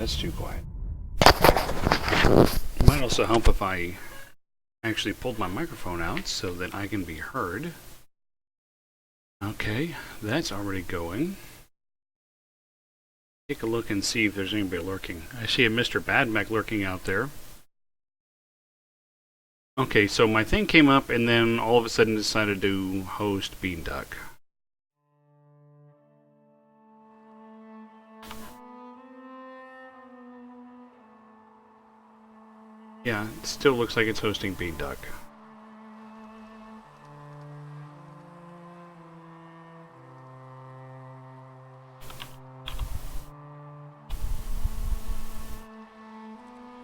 That's too quiet. It might also help if I actually pulled my microphone out so that I can be heard. Okay, that's already going. Take a look and see if there's anybody lurking. I see a Mr. Badmech lurking out there. Okay, so my thing came up and then all of a sudden decided to host Beanduck. Yeah, it still looks like it's hosting Beanduck.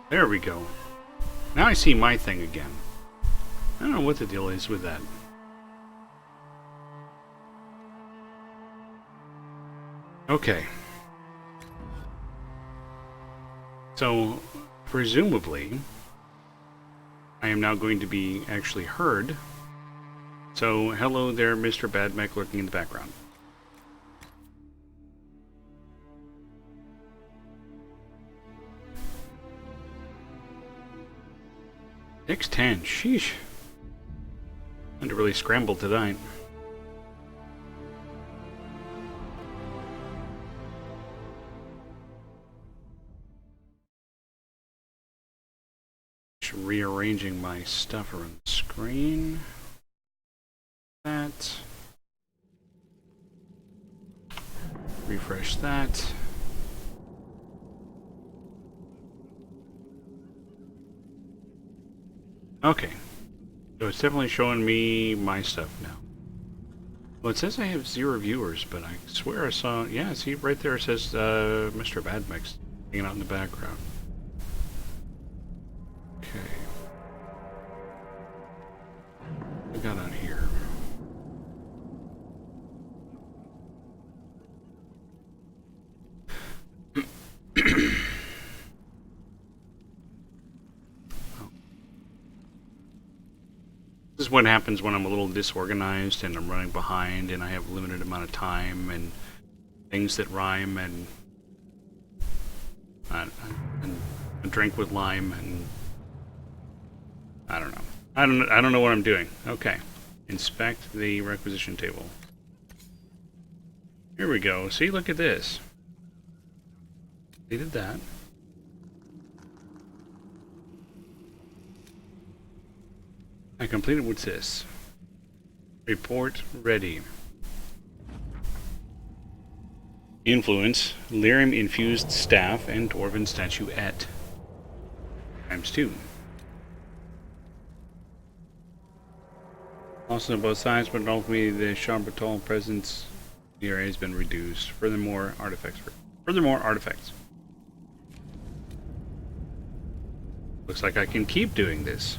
There we go. Now I see my thing again. I don't know what the deal is with that. Okay. So, presumably, I am now going to be actually heard. So, hello there, Mr. Badmech lurking in the background. X10, sheesh. I had to really scramble tonight. Just rearranging my stuff around the screen. That. Refresh that. Okay, so it's definitely showing me my stuff now. Well, it says I have 0 viewers, but I swear I saw, yeah, see right there it says Mr. Badmech hanging out in the background. Okay. What we got on here? This is what happens when I'm a little disorganized and I'm running behind and I have a limited amount of time and things that rhyme and a drink with lime and I don't know. I don't know what I'm doing. Okay. Inspect the requisition table. Here we go. See, look at this. They did that. I completed what's this? Report ready. Influence, lyrium infused staff and dwarven statuette. ×2. Also on both sides, but ultimately the Chambertol presence in the area has been reduced. Furthermore, artifacts. Looks like I can keep doing this.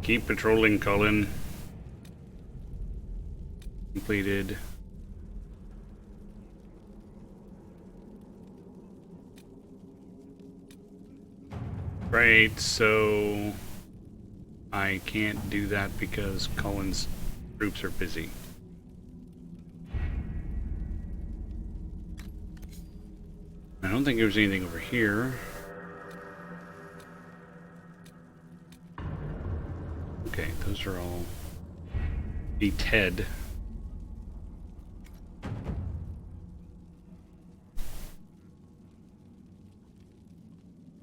Keep patrolling, Cullen. Completed. Right, so I can't do that because Cullen's troops are busy. I don't think there's anything over here. Okay, those are all the TED.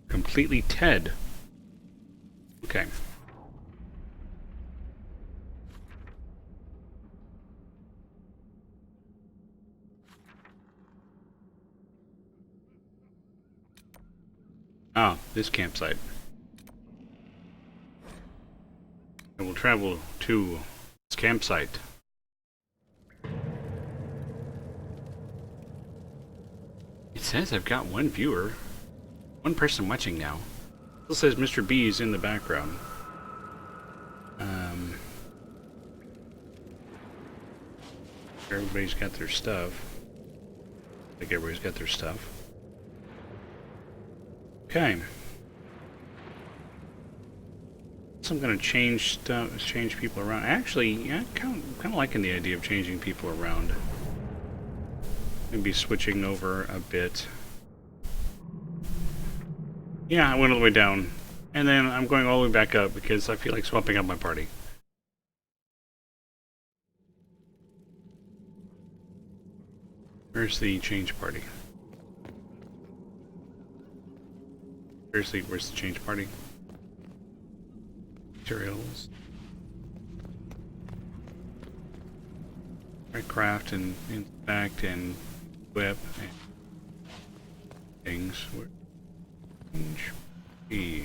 Completely TED. Okay. Ah, this campsite. I will travel to this campsite. It says I've got 1 viewer. 1 person watching now. It still says Mr. B is in the background. Everybody's got their stuff. I think everybody's got their stuff. Okay. So I'm going to change people around. Actually, yeah, kind of liking the idea of changing people around. Maybe switching over a bit. Yeah, I went all the way down. And then I'm going all the way back up because I feel like swapping up my party. Where's the change party? Seriously, where's the change party? Materials. Right, craft and inspect and whip and things. Change E.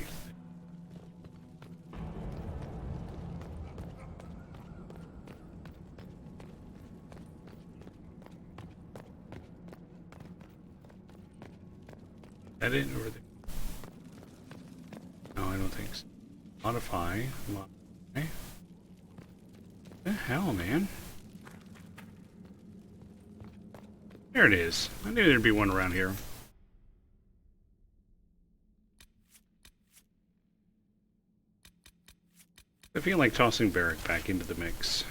That it or the? No, I don't think so. Modify. Modify. The hell, man? There it is. I knew there'd be one around here. I feel like tossing Barrack back into the mix.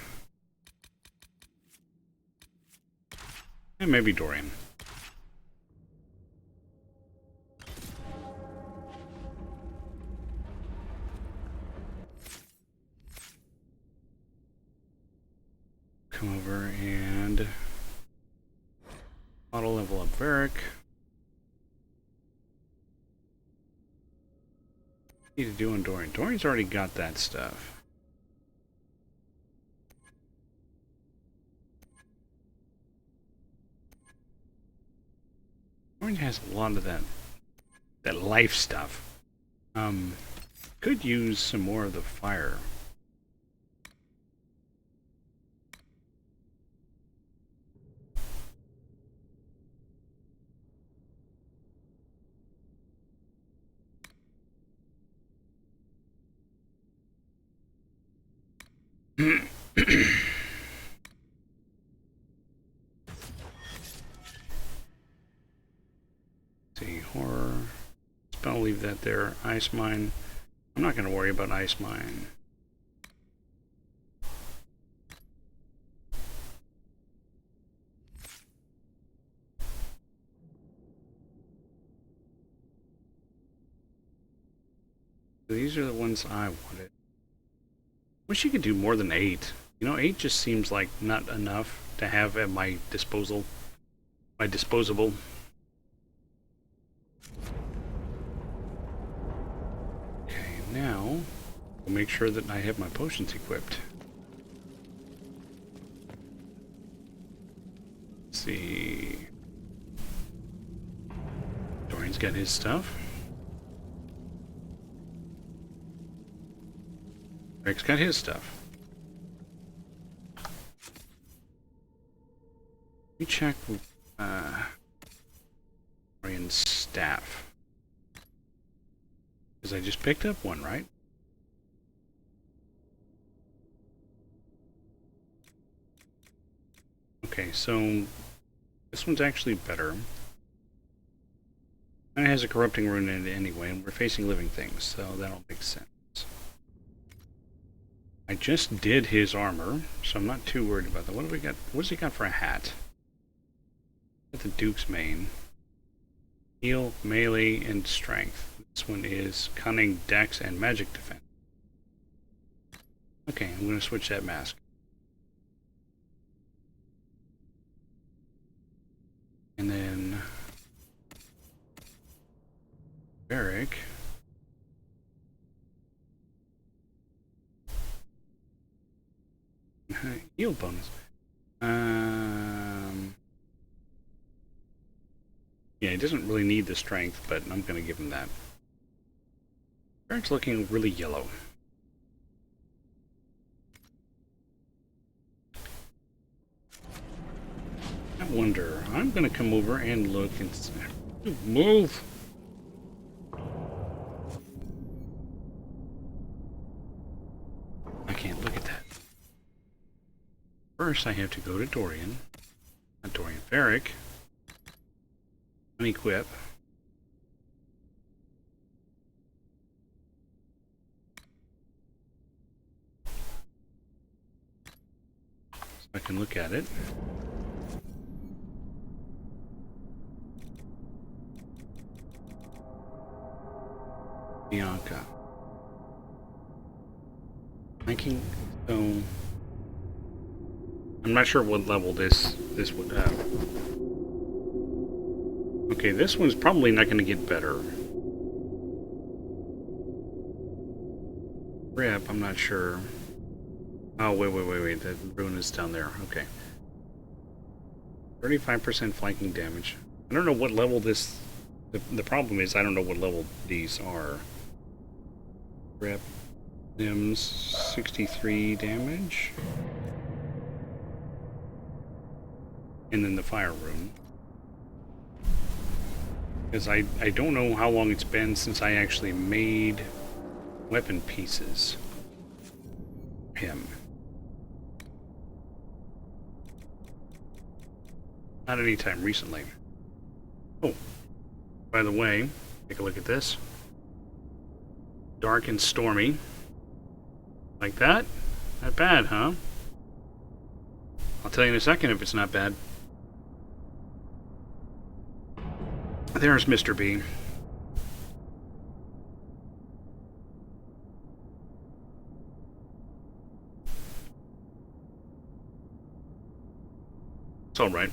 And maybe Dorian. Come over and auto level up Barrack. What need to do on Dorian? Dorian's already got that stuff. Dorian has a lot of that life stuff. Could use some more of the fire. See, horror. Spell, leave that there. Ice mine. I'm not going to worry about ice mine. These are the ones I wanted. Wish you could do more than 8. You know, 8 just seems like not enough to have at my disposal. My disposable. Okay, now we'll make sure that I have my potions equipped. Let's see. Dorian's got his stuff. Rick's got his stuff. Let me check Dorian's staff. Because I just picked up one, right? Okay, so this one's actually better. And it has a corrupting rune in it anyway, and we're facing living things, so that'll make sense. I just did his armor, so I'm not too worried about that. What have we got? What's he got for a hat? Got the Duke's mane. Heal, melee, and strength. This one is cunning, dex, and magic defense. Okay, I'm going to switch that mask. And then Barrack. Heal bonus. Yeah, he doesn't really need the strength, but I'm going to give him that. Barrack's looking really yellow. I wonder. I'm going to come over and look and move. I can't look at that. First, I have to go to Dorian. Not Dorian, Barrack. Unequip. So I can look at it. Bianca. Flanking, so I'm not sure what level this would have. Okay, this one's probably not going to get better. Rip, I'm not sure. Oh, wait. The ruin is down there. Okay. 35% flanking damage. I don't know what level this... The problem is I don't know what level these are. Rep. Nims, 63 damage. And then the fire rune. Because I don't know how long it's been since I actually made weapon pieces. Him. Not any time recently. Oh, by the way, take a look at this. Dark and stormy. Like that? Not bad, huh? I'll tell you in a second if it's not bad. There's Mr. B. It's all right.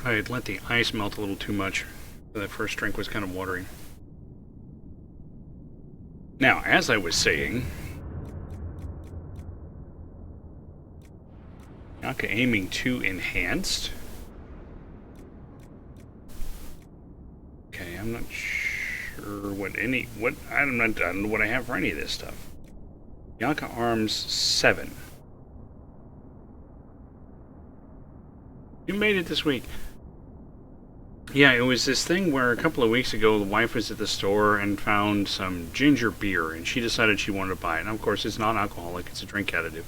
I had let the ice melt a little too much. That first drink was kind of watery. Now, as I was saying, Bianca aiming 2 enhanced. Okay, I'm not sure I don't know what I have for any of this stuff. Bianca arms 7. You made it this week. Yeah, it was this thing where a couple of weeks ago the wife was at the store and found some ginger beer and she decided she wanted to buy it. And of course it's non-alcoholic, it's a drink additive.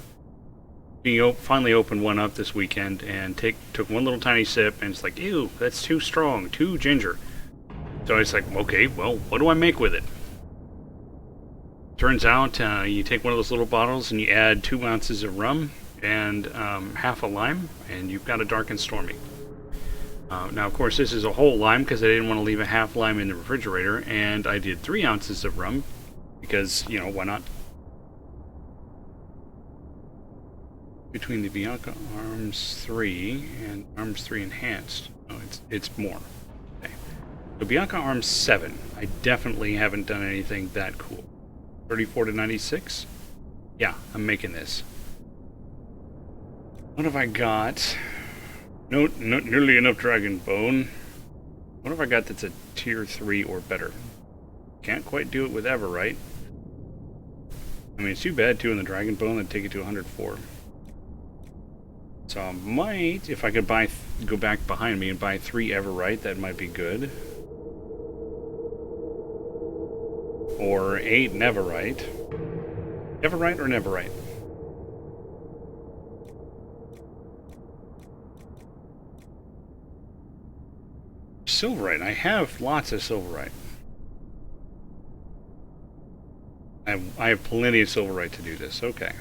She finally opened one up this weekend and took one little tiny sip and it's like, ew, that's too strong, too ginger. So it's like, okay, well, what do I make with it? Turns out you take one of those little bottles and you add 2 ounces of rum and half a lime and you've got a dark and stormy. Now, of course, this is a whole lime because I didn't want to leave a half lime in the refrigerator, and I did 3 ounces of rum because, you know, why not? Between the Bianca Arms 3 and Arms 3 Enhanced. Oh, it's more. Okay. So Bianca Arms 7. I definitely haven't done anything that cool. 34 to 96? Yeah, I'm making this. What have I got? No, not nearly enough dragon bone. What have I got that's a tier 3 or better? Can't quite do it with Everite. I mean, it's too bad, too, in the dragon bone, I'd take it to 104. So I might, if I could go back behind me and buy 3 Everite, that might be good. Or 8 Neverite. Everite or Neverite? Silverite. I have lots of Silverite. I have plenty of Silverite to do this. Okay.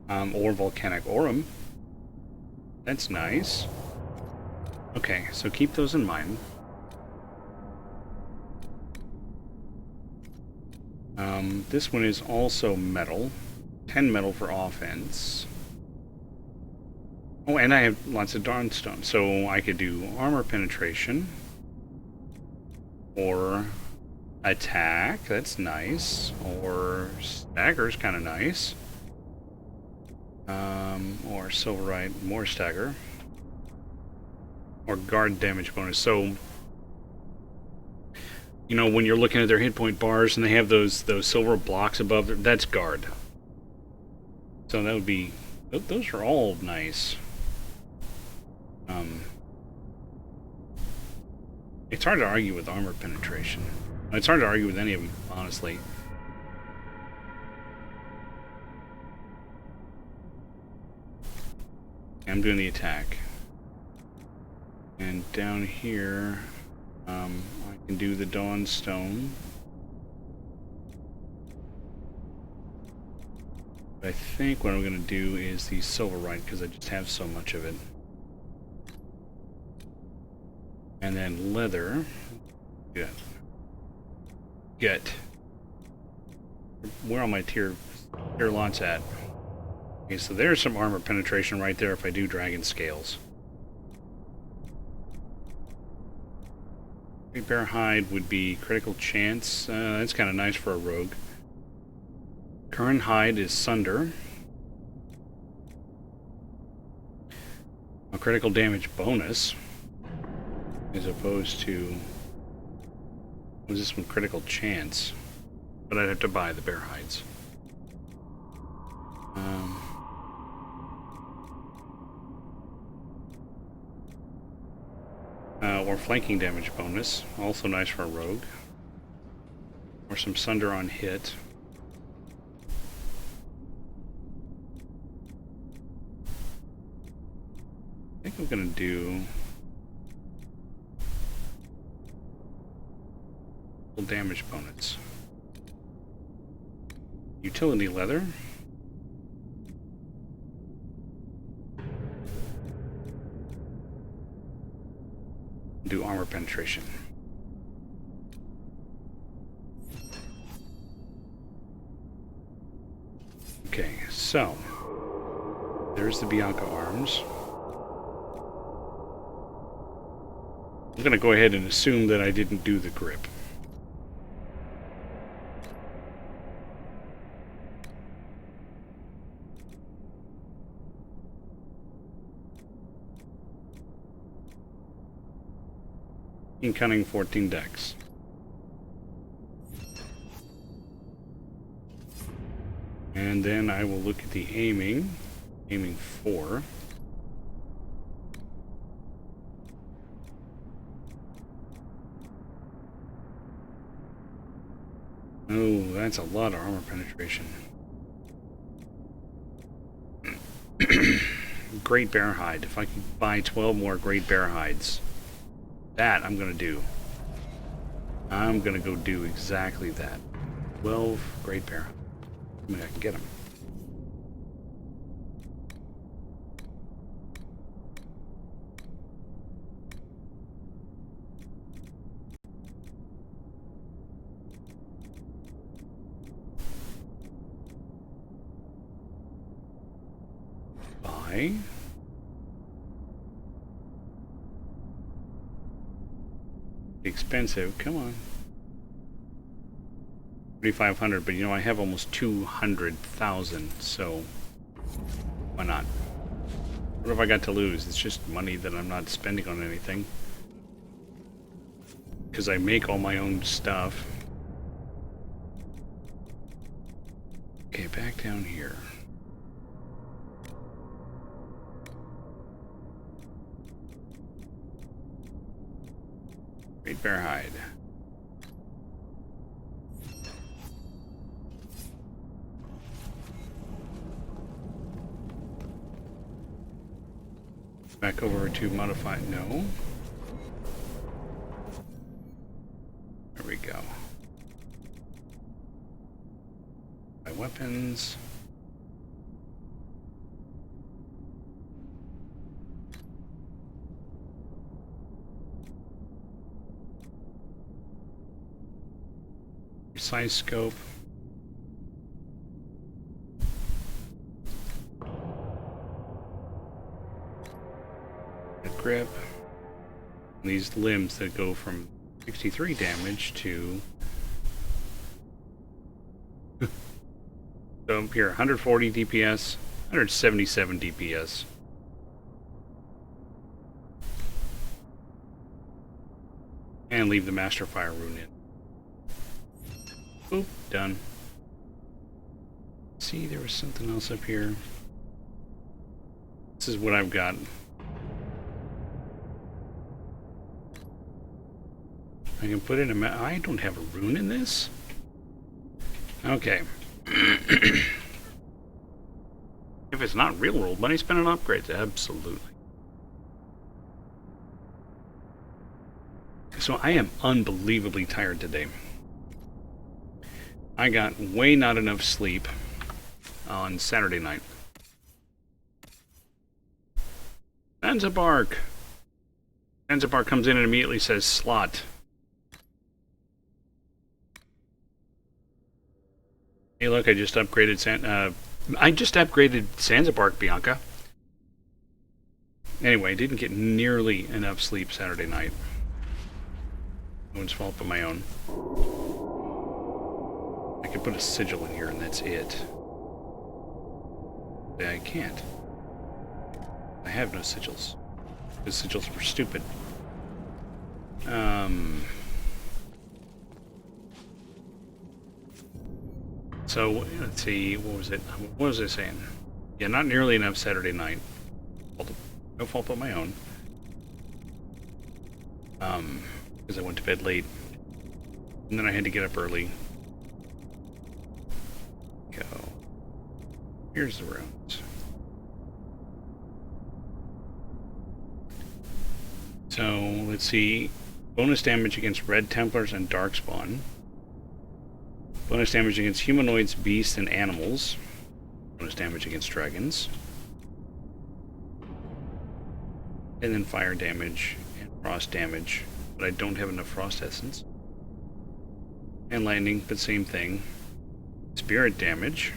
Or Volcanic Aurum. That's nice. Okay, so keep those in mind. This one is also metal. 10 metal for offense. Oh, and I have lots of Dawnstone, so I could do armor penetration. Or attack, that's nice. Or stagger's kind of nice. Or Silverite, more stagger. Or guard damage bonus. So, you know, when you're looking at their hit point bars and they have those silver blocks above them, that's guard. So that would be, those are all nice. It's hard to argue with armor penetration. It's hard to argue with any of them, honestly. I'm doing the attack. And down here, I can do the Dawnstone. I think what I'm going to do is the Silverite, because I just have so much of it. And then leather. Good. Get. Where are my tier lots at? Okay, so there's some armor penetration right there if I do dragon scales. Great bear hide would be critical chance. That's kind of nice for a rogue. Current hide is sunder. A critical damage bonus. As opposed to... Was this one critical chance? But I'd have to buy the bear hides. Or flanking damage bonus. Also nice for a rogue. Or some sunder on hit. I think I'm gonna do... full damage bonus. Utility leather. Do armor penetration. Okay, so there's the Bianca arms. I'm gonna go ahead and assume that I didn't do the grip. Cunning 14 decks. And then I will look at the aiming. Aiming 4. Oh, that's a lot of armor penetration. Great bear hide. If I could buy 12 more great bear hides. That I'm gonna do. I'm gonna go do exactly that. 12 great bear. I mean, I can get them. Buy. Expensive, come on. 3,500, but you know I have almost 200,000, so why not? What have I got to lose? It's just money that I'm not spending on anything. Because I make all my own stuff. Okay, back down here. Great bear hide. Back over to modify. No. There we go. My weapons. Size scope. Grip. And these limbs that go from 63 damage to so here 140 DPS, 177 DPS. And leave the Master Fire rune in. Boop, done. See, there was something else up here. This is what I've got. I can put in a I don't have a rune in this? Okay. If it's not real world money, spend on upgrades. Absolutely. So I am unbelievably tired today. I got way not enough sleep on Saturday night. That's a bark. Zanzibar comes in and immediately says slot. Hey, look! I just upgraded Zanzibar, Bianca. Anyway, didn't get nearly enough sleep Saturday night. No one's fault but my own. I could put a sigil in here and that's it. I can't. I have no sigils. The sigils were stupid. So, let's see, what was it? What was I saying? Yeah, not nearly enough Saturday night. No fault but my own. Because I went to bed late. And then I had to get up early. Go. Here's the runes. So, let's see. Bonus damage against Red Templars and Darkspawn. Bonus damage against humanoids, beasts, and animals. Bonus damage against dragons. And then fire damage and frost damage. But I don't have enough frost essence. And lightning, but same thing. Spirit damage.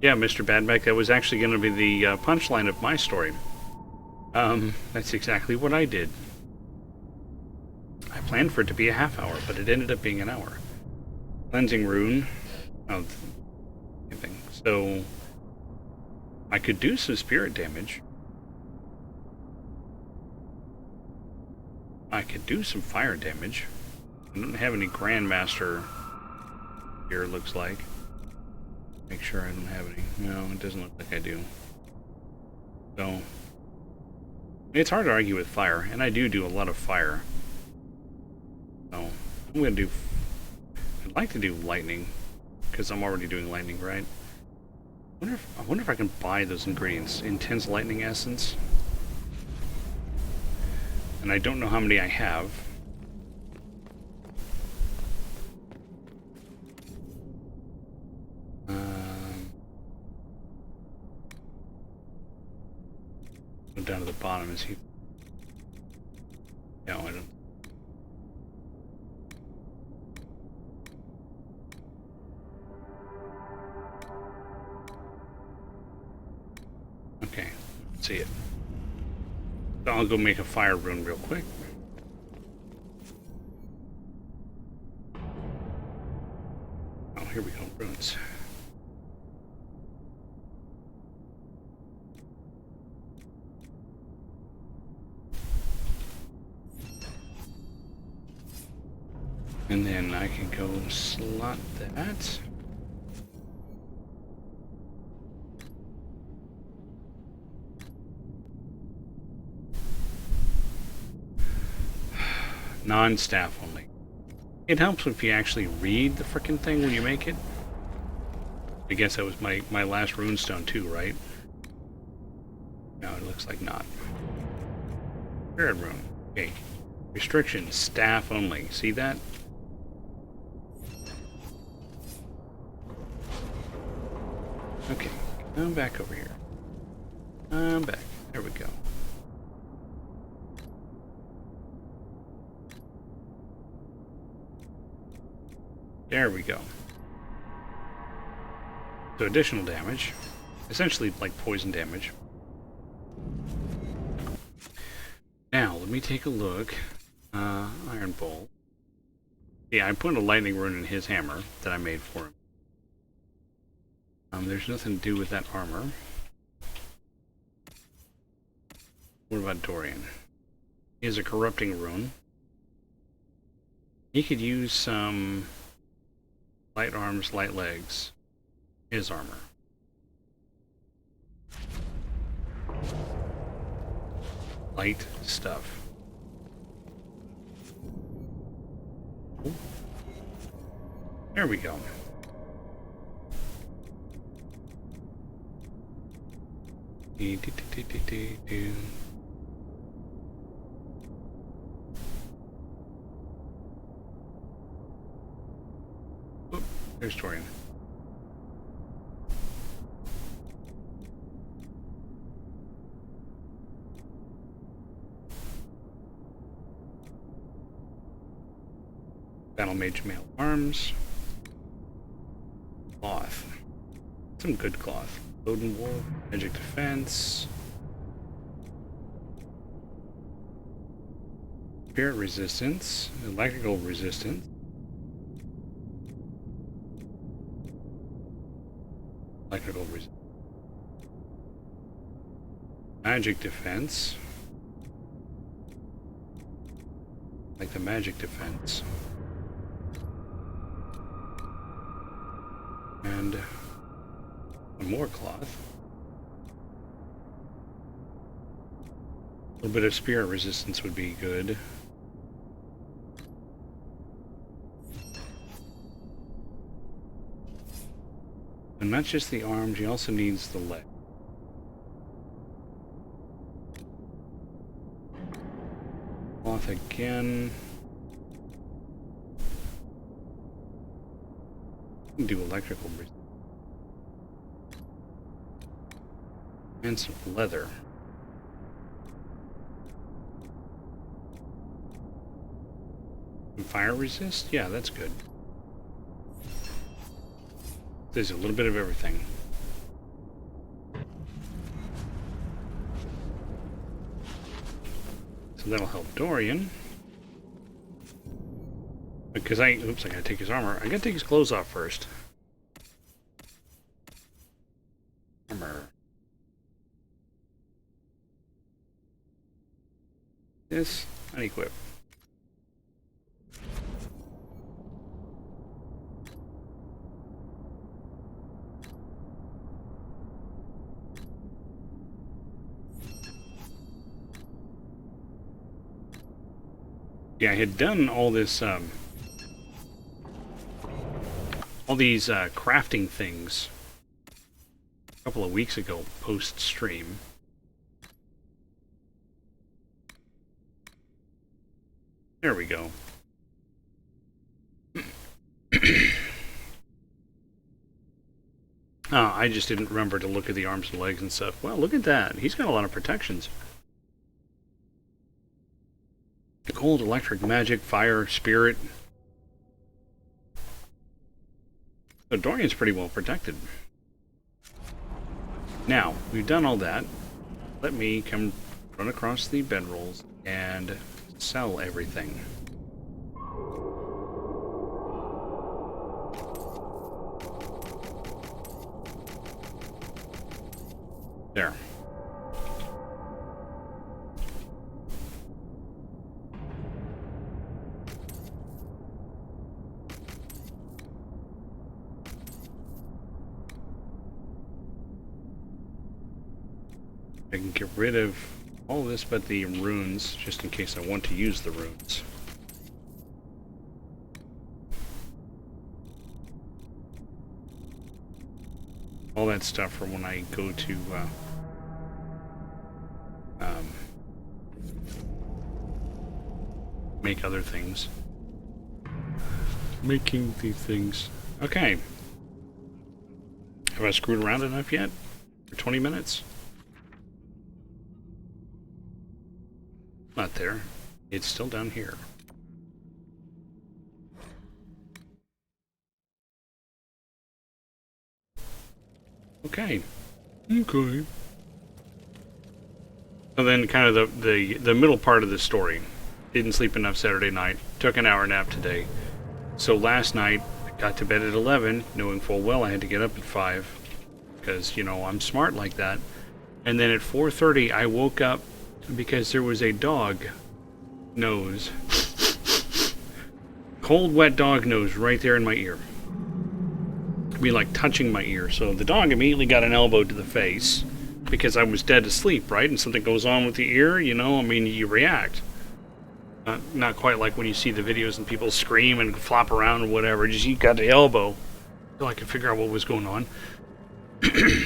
Yeah, Mr. Badback, that was actually going to be the punchline of my story. That's exactly what I did. I planned for it to be a half hour, but it ended up being an hour. Cleansing rune. Oh, same thing. So, I could do some spirit damage. I could do some fire damage. I don't have any Grandmaster here, it looks like. Make sure I don't have any. No, it doesn't look like I do. So, it's hard to argue with fire, and I do a lot of fire. So, I'm going to do... I'd like to do lightning, because I'm already doing lightning, right? I wonder if I can buy those ingredients. Intense lightning essence. And I don't know how many I have. Go down to the bottom and see. No, I don't. Okay, let's see it. So I'll go make a fire rune real quick. Oh, here we go, runes. And then I can go slot that. Non-staff only. It helps if you actually read the frickin' thing when you make it. I guess that was my last runestone too, right? No, it looks like not. Spirit rune. Okay. Restrictions, staff only. See that? Okay, come back over here. I'm back. There we go. There we go. So additional damage. Essentially like poison damage. Now, let me take a look. Iron Bowl. Yeah, I put a lightning rune in his hammer that I made for him. There's nothing to do with that armor. What about Dorian? He has a corrupting rune. He could use some light arms, light legs. His armor. Light stuff. Ooh. There we go. Oop, there's Torian. Battle Mage Mail Arms. Cloth. Some good cloth. Odin Wool. Magic Defense. Spirit Resistance. Electrical Resistance. Electrical Resistance. Magic Defense. Like the Magic Defense. And some more cloth. A little bit of spirit resistance would be good. And not just the arms, he also needs the leg. Cloth again. Do electrical resistance. And some leather. And fire resist? Yeah, that's good. There's a little bit of everything. So that'll help Dorian. Because oops, I gotta take his armor. I gotta take his clothes off first. Armor. This, unequip. Yeah, I had done all this, all these crafting things a couple of weeks ago, post-stream. There we go. I just didn't remember to look at the arms and legs and stuff. Well, look at that. He's got a lot of protections. Cold, electric, magic, fire, spirit. So Dorian's pretty well protected. Now, we've done all that. Let me come run across the bedrolls and sell everything. There. I can get rid of all this but the runes, just in case I want to use the runes. All that stuff for when I go to make other things. Making the things. Okay. Have I screwed around enough yet? For 20 minutes? Not there. It's still down here. Okay. Okay. So then kind of the middle part of the story. Didn't sleep enough Saturday night. Took an hour nap today. So last night, I got to bed at 11, knowing full well I had to get up at 5. Because, you know, I'm smart like that. And then at 4:30, I woke up because there was a dog nose. Cold, wet dog nose right there in my ear. Be like touching my ear. So the dog immediately got an elbow to the face because I was dead asleep, right? And something goes on with the ear, you know, I mean, you react. Not quite like when you see the videos and people scream and flop around or whatever. Just you got the elbow. So I could figure out what was going on. It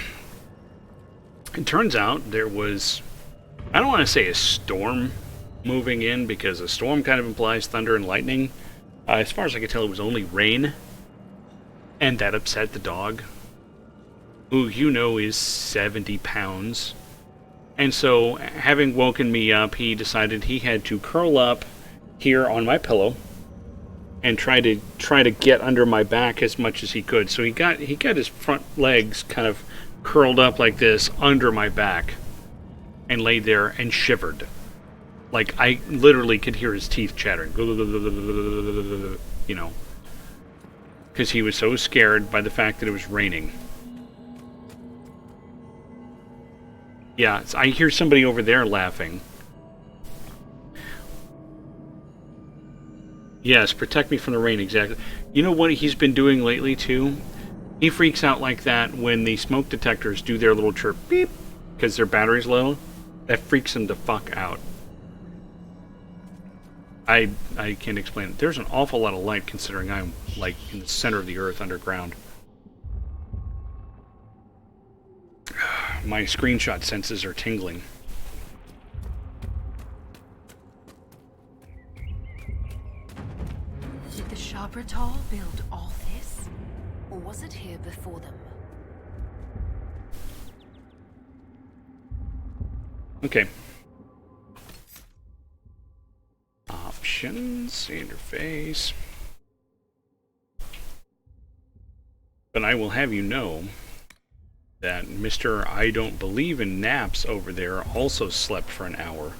turns out there was, I don't want to say a storm moving in because a storm kind of implies thunder and lightning. As far as I could tell, it was only rain. And that upset the dog, who you know is 70 pounds. And so, having woken me up, he decided he had to curl up here on my pillow and try to get under my back as much as he could. So he got his front legs kind of curled up like this under my back and laid there and shivered. Like, I literally could hear his teeth chattering. You know. Because he was so scared by the fact that it was raining. Yeah, I hear somebody over there laughing. Yes, protect me from the rain, exactly. You know what he's been doing lately, too? He freaks out like that when the smoke detectors do their little chirp, beep, because their battery's low. That freaks him the fuck out. I can't explain it. There's an awful lot of light considering I'm, like, in the center of the earth underground. My screenshot senses are tingling. Did the Shabratal build all this? Or was it here before them? Okay. Options, interface. But I will have you know that Mr. I don't believe in naps over there also slept for an hour.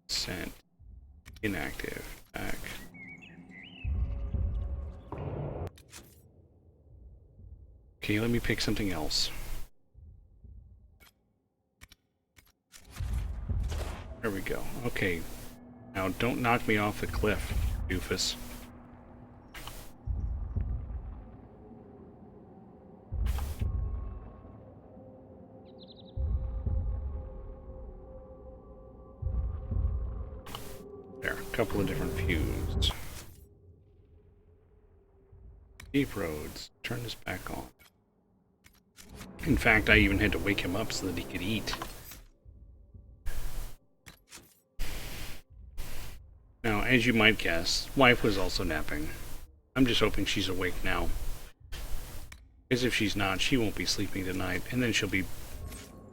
Sent. Inactive. Back. Okay, let me pick something else. There we go. Okay. Now don't knock me off the cliff, doofus. There, a couple of different views. Deep roads. Turn this back on. In fact, I even had to wake him up so that he could eat. Now, as you might guess, wife was also napping. I'm just hoping she's awake now. Because if she's not, she won't be sleeping tonight, and then she'll be,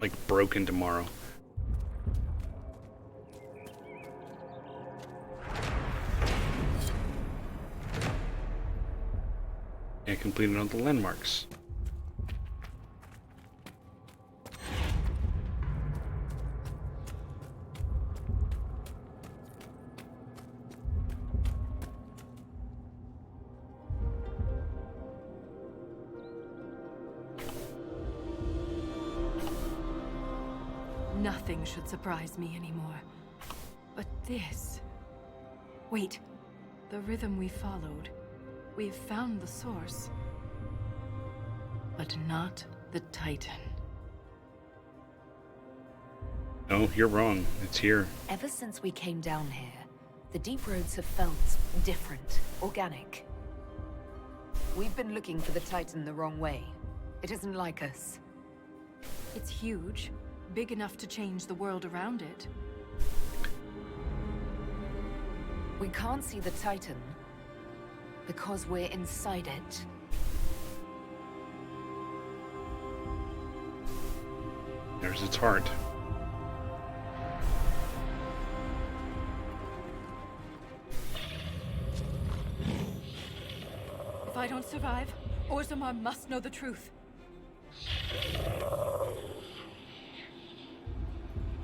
like, broken tomorrow. I completed all the landmarks. Nothing should surprise me anymore. But this... Wait. The rhythm we followed. We've found the source. But not the Titan. No, you're wrong. It's here. Ever since we came down here, the deep roads have felt different, organic. We've been looking for the Titan the wrong way. It isn't like us. It's huge. Big enough to change the world around it. We can't see the Titan because we're inside it. There's its heart. If I don't survive, Orzammar must know the truth.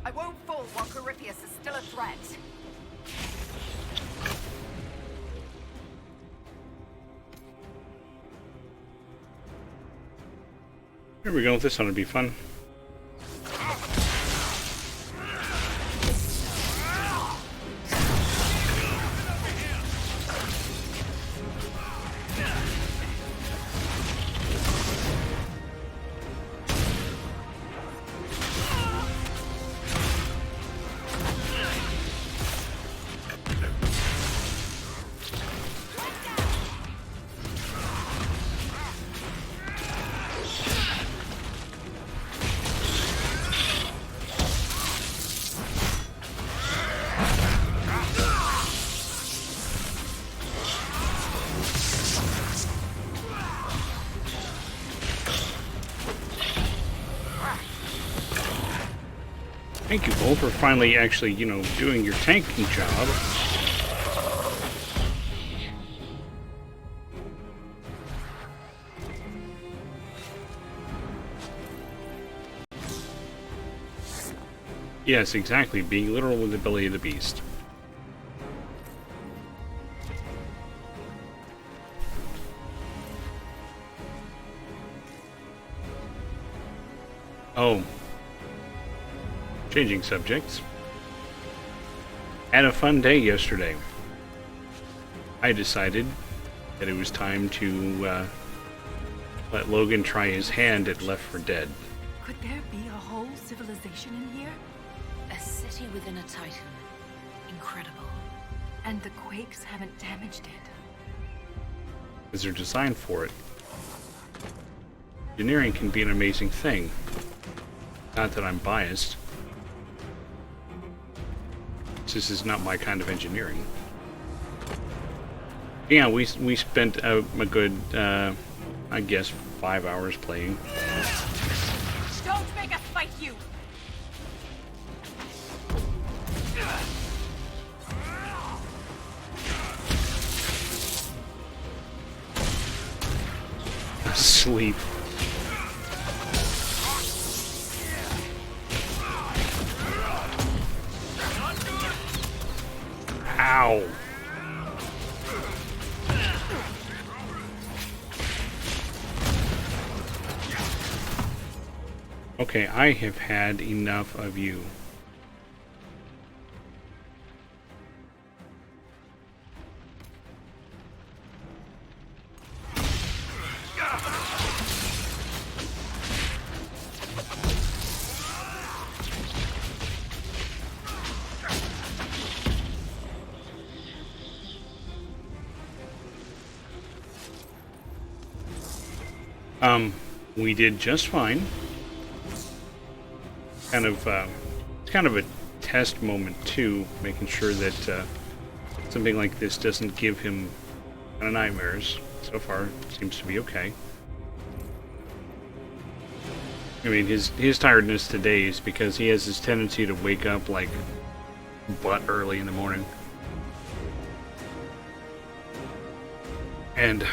I won't fall while Corypheus is still a threat. Here we go. This ought to be fun. Thank you, Bull, for finally actually, you know, doing your tanking job. Yes, exactly. Being literal with the belly of the beast. Oh. Changing subjects. Had a fun day yesterday. I decided that it was time to let Logan try his hand at Left 4 Dead. Could there be a whole civilization in here? A city within a titan. Incredible. And the quakes haven't damaged it. Because they're designed for it. Engineering can be an amazing thing. Not that I'm biased. This is not my kind of engineering. Yeah, we spent a good, I guess, 5 hours playing. Don't make us fight you! Sleep. Ow. Okay, I have had enough of you. We did just fine. It's kind of a test moment too, making sure that something like this doesn't give him kind of nightmares. So far, it seems to be okay. I mean, his tiredness today is because he has this tendency to wake up like butt early in the morning. And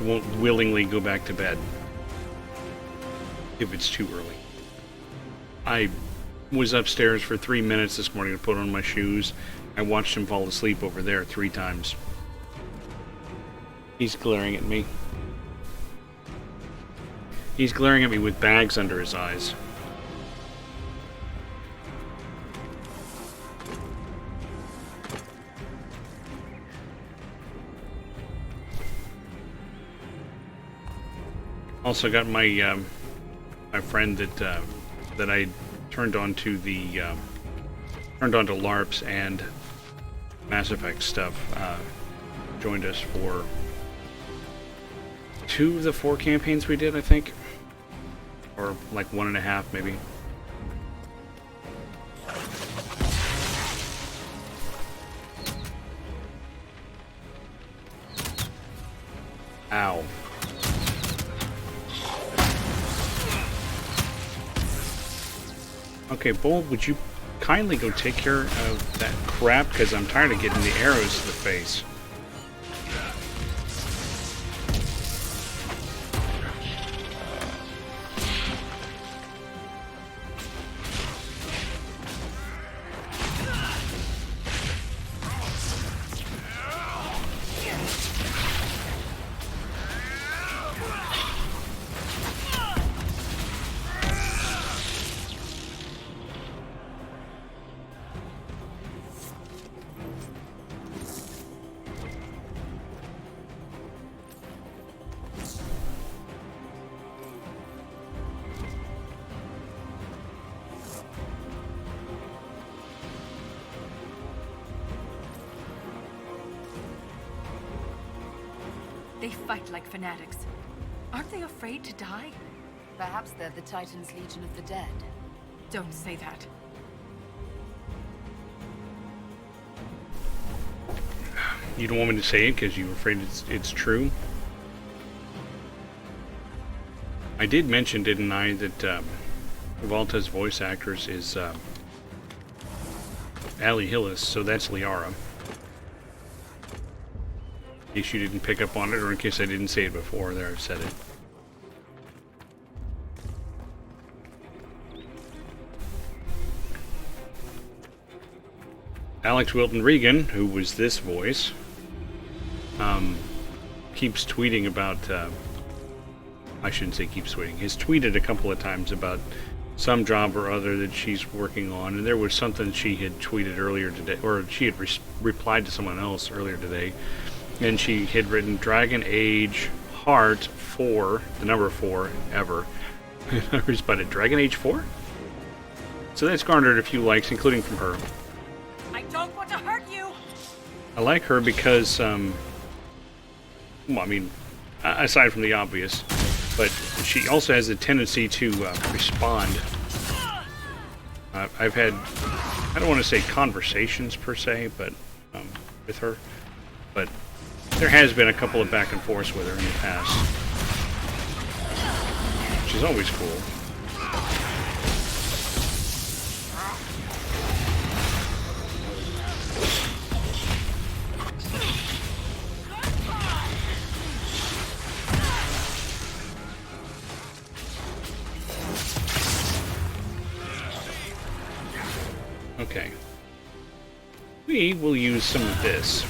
won't willingly go back to bed if it's too early. I was upstairs for 3 minutes this morning to put on my shoes. I watched him fall asleep over there 3 times. He's glaring at me. He's glaring at me with bags under his eyes. Also got my my friend that I turned on to LARPs and Mass Effect stuff. Joined us for 2 of the 4 campaigns we did, I think, or like 1.5 maybe. Ow. Okay, Bull, would you kindly go take care of that crap? Because I'm tired of getting the arrows to the face. They fight like fanatics. Aren't they afraid to die? Perhaps they're the Titan's Legion of the Dead. Don't say that. You don't want me to say it because you're afraid it's true? I did mention, didn't I, that Volta's voice actress is Allie Hillis, so that's Liara. In case you didn't pick up on it, or in case I didn't say it before, there I've said it. Alex Wilton Regan, who was this voice, keeps tweeting about, I shouldn't say keeps tweeting, has tweeted a couple of times about some job or other that she's working on, and there was something she had tweeted earlier today, or she had replied to someone else earlier today, and she had written Dragon Age Heart 4, the number 4, ever. And I responded, Dragon Age 4? So that's garnered a few likes, including from her. I don't want to hurt you! I like her because, well, I mean, aside from the obvious, but she also has a tendency to respond. I've had, I don't want to say conversations per se, but with her, but there has been a couple of back and forths with her in the past, which is always cool. Okay. We will use some of this.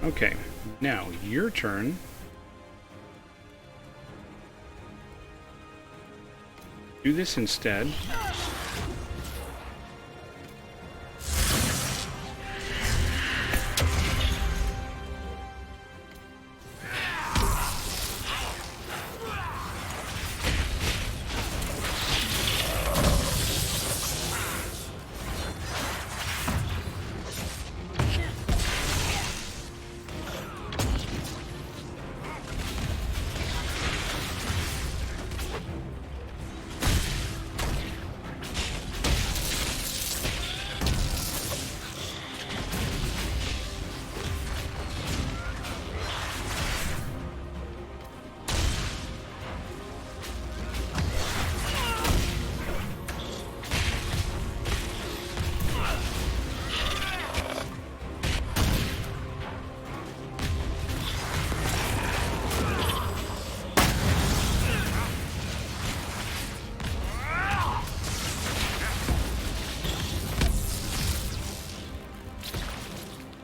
Okay, now your turn. Do this instead.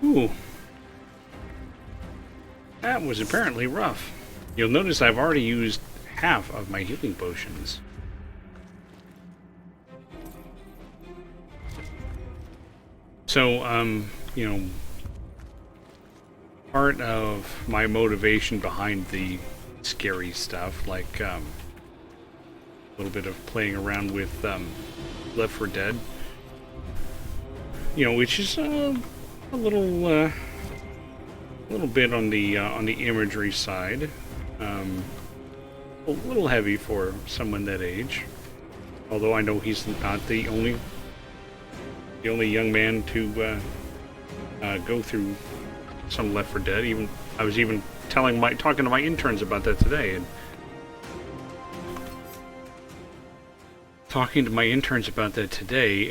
Ooh. That was apparently rough. You'll notice I've already used half of my healing potions. So, you know, part of my motivation behind the scary stuff, like a little bit of playing around with Left 4 Dead, you know, which is a little bit on the imagery side, a little heavy for someone that age. Although I know he's not the only young man to go through some Left 4 Dead. Even I was even talking to my interns about that today,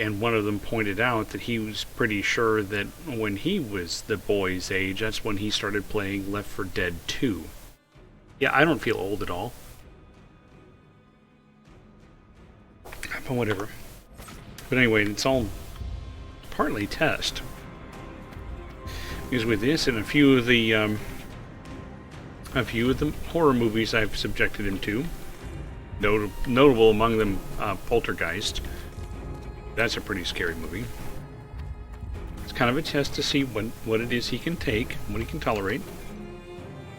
and one of them pointed out that he was pretty sure that when he was the boy's age, that's when he started playing Left 4 Dead 2. Yeah, I don't feel old at all. But whatever. But anyway, it's all partly test. Because with this and a few of the horror movies I've subjected him to, notable among them, Poltergeist. That's a pretty scary movie. It's kind of a test to see what it is he can take, what he can tolerate.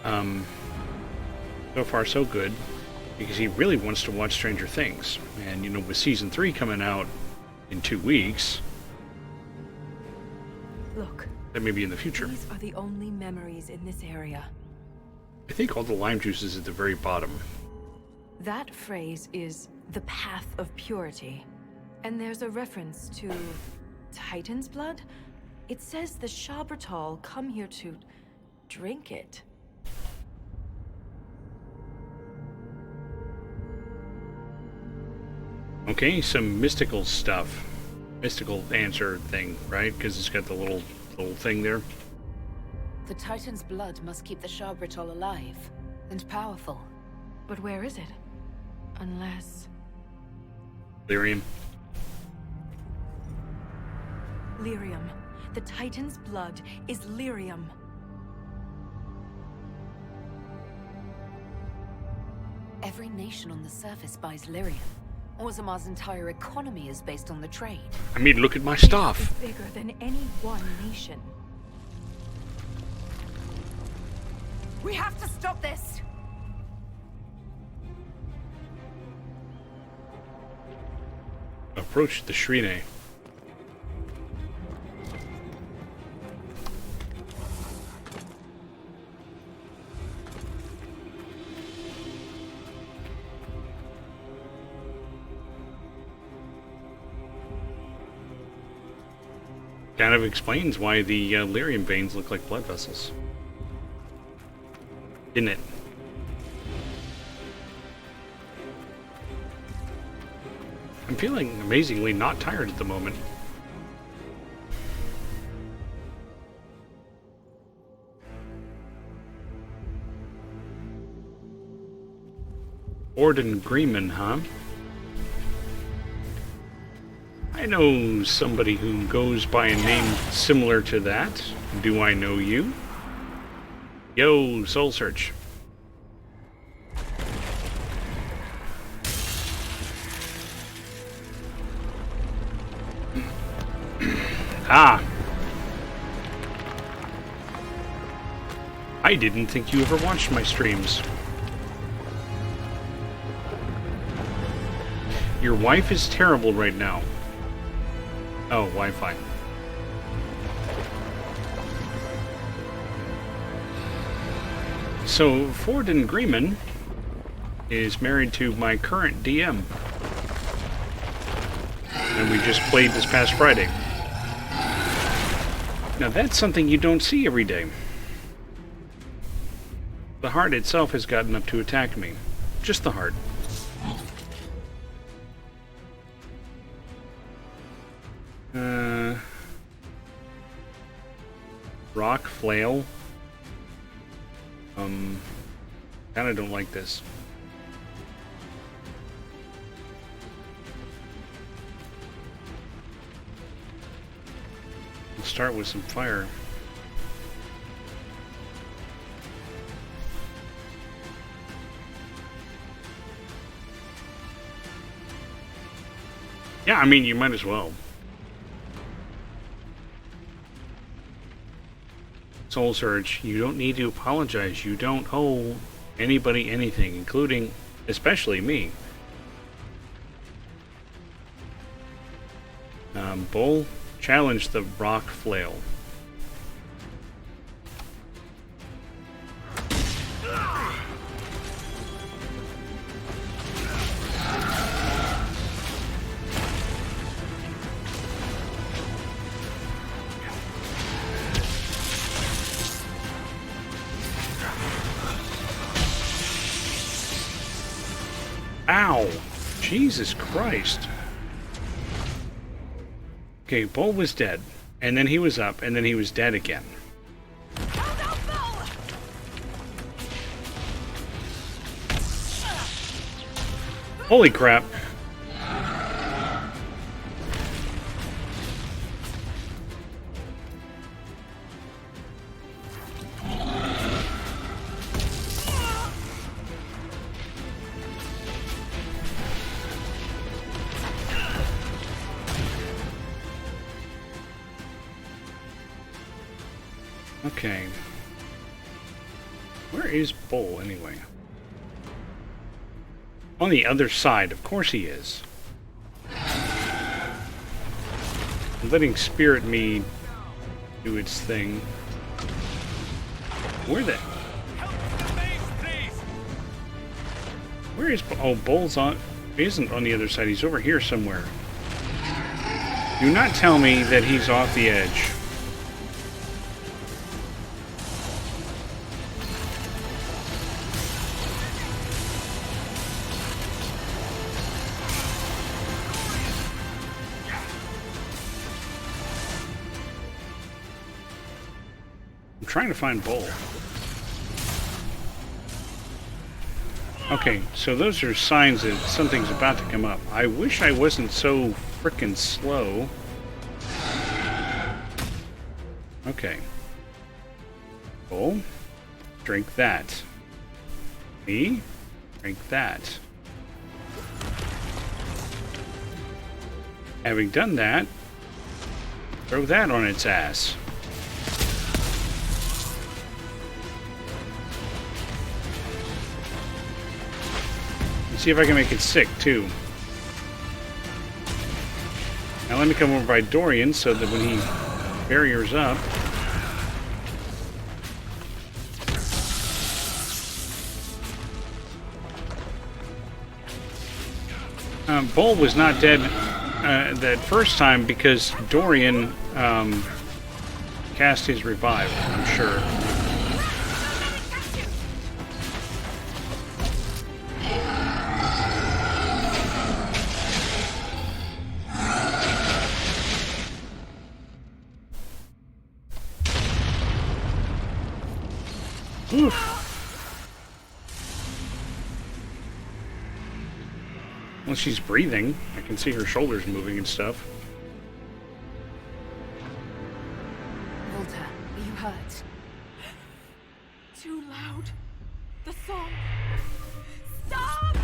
So far, so good, because he really wants to watch Stranger Things. And, you know, with Season 3 coming out in 2 weeks, Look, that may be in the future. these are the only memories in this area. I think all the lime juice is at the very bottom. That phrase is the path of purity. And there's a reference to Titan's blood. It says the Shabratal come here to drink it. Okay, some mystical stuff. Mystical answer thing, right? Because it's got the little thing there. The Titan's blood must keep the Shabratal alive and powerful. But where is it? Unless... Lyrium. Lyrium. The Titan's blood is lyrium. Every nation on the surface buys lyrium. Orzamar's entire economy is based on the trade. I mean, look at my stuff. It's bigger than any one nation. We have to stop this! Approach the Shrine. Kind of explains why the lyrium veins look like blood vessels. Didn't it? I'm feeling amazingly not tired at the moment. Orden Greenman, huh? I know somebody who goes by a name similar to that. Do I know you? Yo, Soul Search. Ah. I didn't think you ever watched my streams. Your wife is terrible right now. Oh, Wi-Fi. So, Forden Greenman is married to my current DM. And we just played this past Friday. Now that's something you don't see every day. The heart itself has gotten up to attack me. Just the heart. Rock flail. Kinda don't like this. Let's start with some fire. Yeah, I mean, you might as well. Soul Surge, you don't need to apologize. You don't owe anybody anything, including, especially me. Bull, challenge the rock flail. Ow! Jesus Christ. Okay, Bull was dead, and then he was up, and then he was dead again. Holy crap. Okay. Where is Bull, anyway? On the other side, of course he is. I'm letting Spirit Me do its thing. Where the... Where is... Oh, Bull's on... He isn't on the other side. He's over here somewhere. Do not tell me that he's off the edge. I'm trying to find Bull. Okay, so those are signs that something's about to come up. I wish I wasn't so frickin' slow. Okay. Bull, drink that. Me, drink that. Having done that, throw that on its ass. See if I can make it sick, too. Now let me come over by Dorian so that when he barriers up... Bull was not dead that first time because Dorian cast his revive, I'm sure. Well, she's breathing. I can see her shoulders moving and stuff. Volta, are you hurt? Too loud. The song. Stop!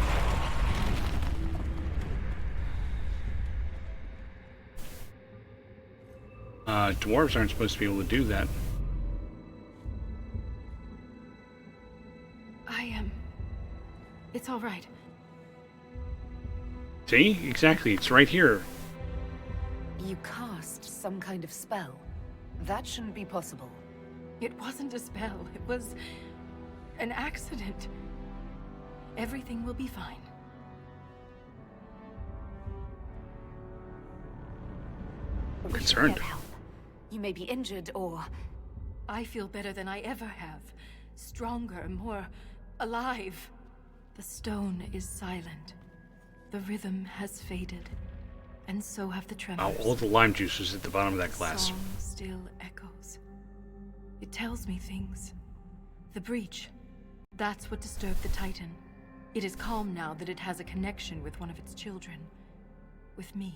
Dwarves aren't supposed to be able to do that. It's all right. See? Exactly. It's right here. You cast some kind of spell. That shouldn't be possible. It wasn't a spell. It was an accident. Everything will be fine. I'm We should concerned. get help. You may be injured or... I feel better than I ever have. Stronger, more alive. The stone is silent. The rhythm has faded. And so have the tremors. Oh, all the lime juice was at the bottom of that The glass. song still echoes. It tells me things. The breach. That's what disturbed the Titan. It is calm now that it has a connection with one of its children. With me.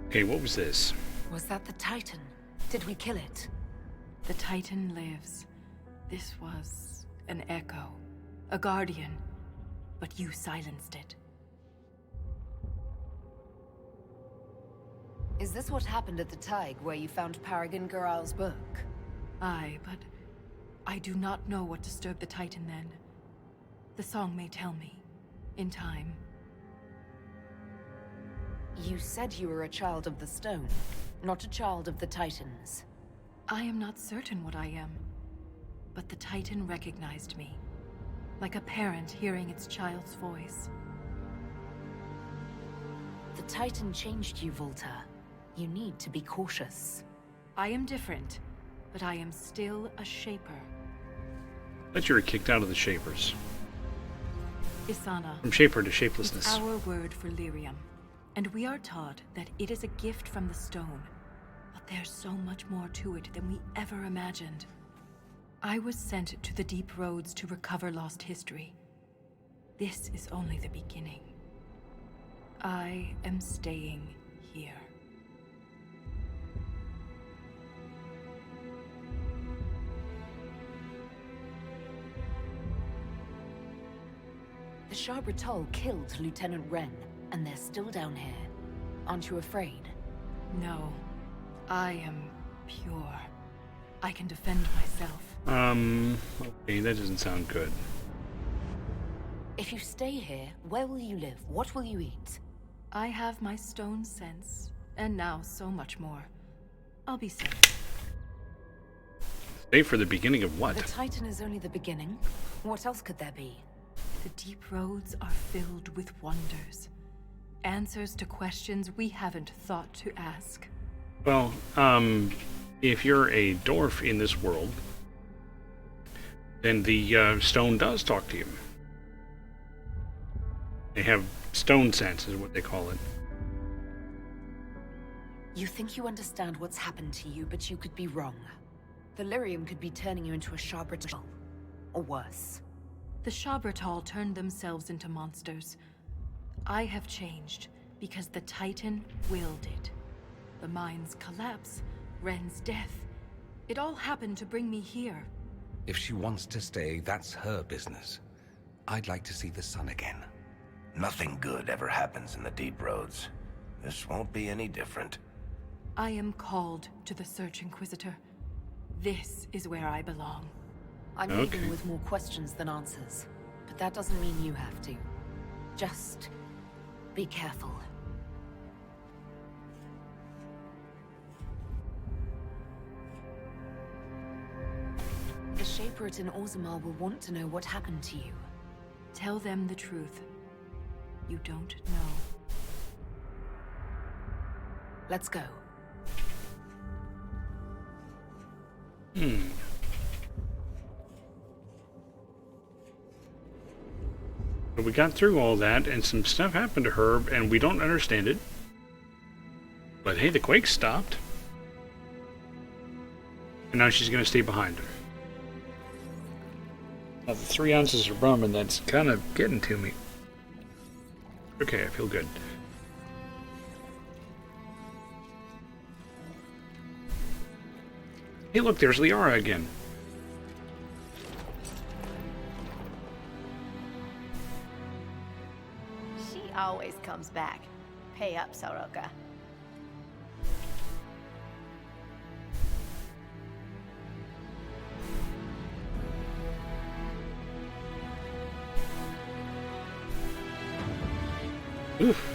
Okay, what was this? Was that the Titan? Did we kill it? The Titan lives. This was an echo. A guardian. But you silenced it. Is this what happened at the Tig, where you found Paragon Garal's book? Aye, but I do not know what disturbed the Titan then. The song may tell me. In time. You said you were a child of the stone, not a child of the Titans. I am not certain what I am. But the Titan recognized me. Like a parent hearing its child's voice. The Titan changed you, Volta. You need to be cautious. I am different, but I am still a Shaper. Bet you were kicked out of the Shapers. Isana. From Shaper to It's shapelessness. our word for lyrium. And we are taught that it is a gift from the stone. But there's so much more to it than we ever imagined. I was sent to the deep roads to recover lost history. This is only the beginning. I am staying here. The Shabratol killed Lieutenant Wren, and they're still down here. Aren't you afraid? No, I am pure. I can defend myself. Okay, that doesn't sound good. If you stay here, where will you live? What will you eat? I have my stone sense, and now so much more. I'll be safe. Save for the beginning of what? The Titan is only the beginning. What else could there be? The deep roads are filled with wonders. Answers to questions we haven't thought to ask. Well, if you're a dwarf in this world, then the stone does talk to you. They have stone sense, is what they call it. You think you understand what's happened to you, but you could be wrong. The lyrium could be turning you into a Shabbatal, or worse. The Shabbatal turned themselves into monsters. I have changed because the Titan willed it. The mine's collapse, Ren's death. It all happened to bring me here. If she wants to stay, that's her business. I'd like to see the sun again. Nothing good ever happens in the deep roads. This won't be any different. I am called to the Search Inquisitor. This is where I belong. I'm leaving with more questions than answers, but that doesn't mean you have to. Just be careful. The Shaperate in Orzammar will want to know what happened to you. Tell them the truth. You don't know. Let's go. But we got through all that, and some stuff happened to her, and we don't understand it. But hey, the quake stopped. And now she's going to stay behind her. Now, the 3 ounces of rum, and that's kind of getting to me. Okay, I feel good. Hey, look, there's Liara again. She always comes back. Pay up, Soroka. Oof.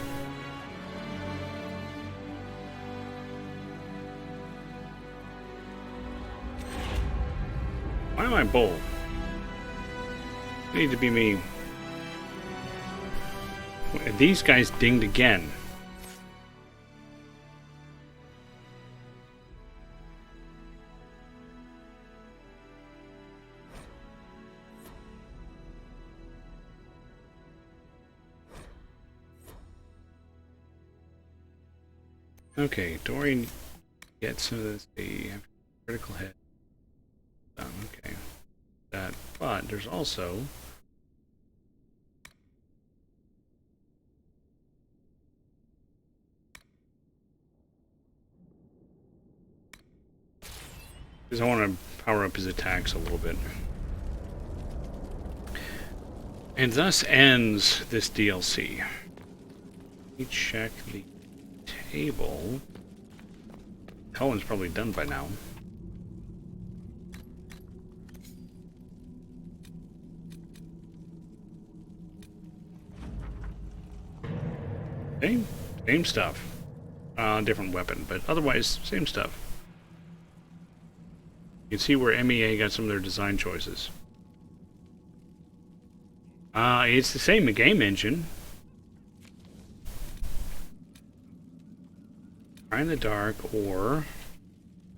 Why am I bold? Need to be me. These guys dinged again. Okay, Dorian gets some of this. The critical hit. Okay, that. But there's also because I want to power up his attacks a little bit. And thus ends this DLC. Let me check the table. Colin's probably done by now. Same stuff. Different weapon, but otherwise same stuff. You can see where MEA got some of their design choices. It's the same game engine. Try in the dark, or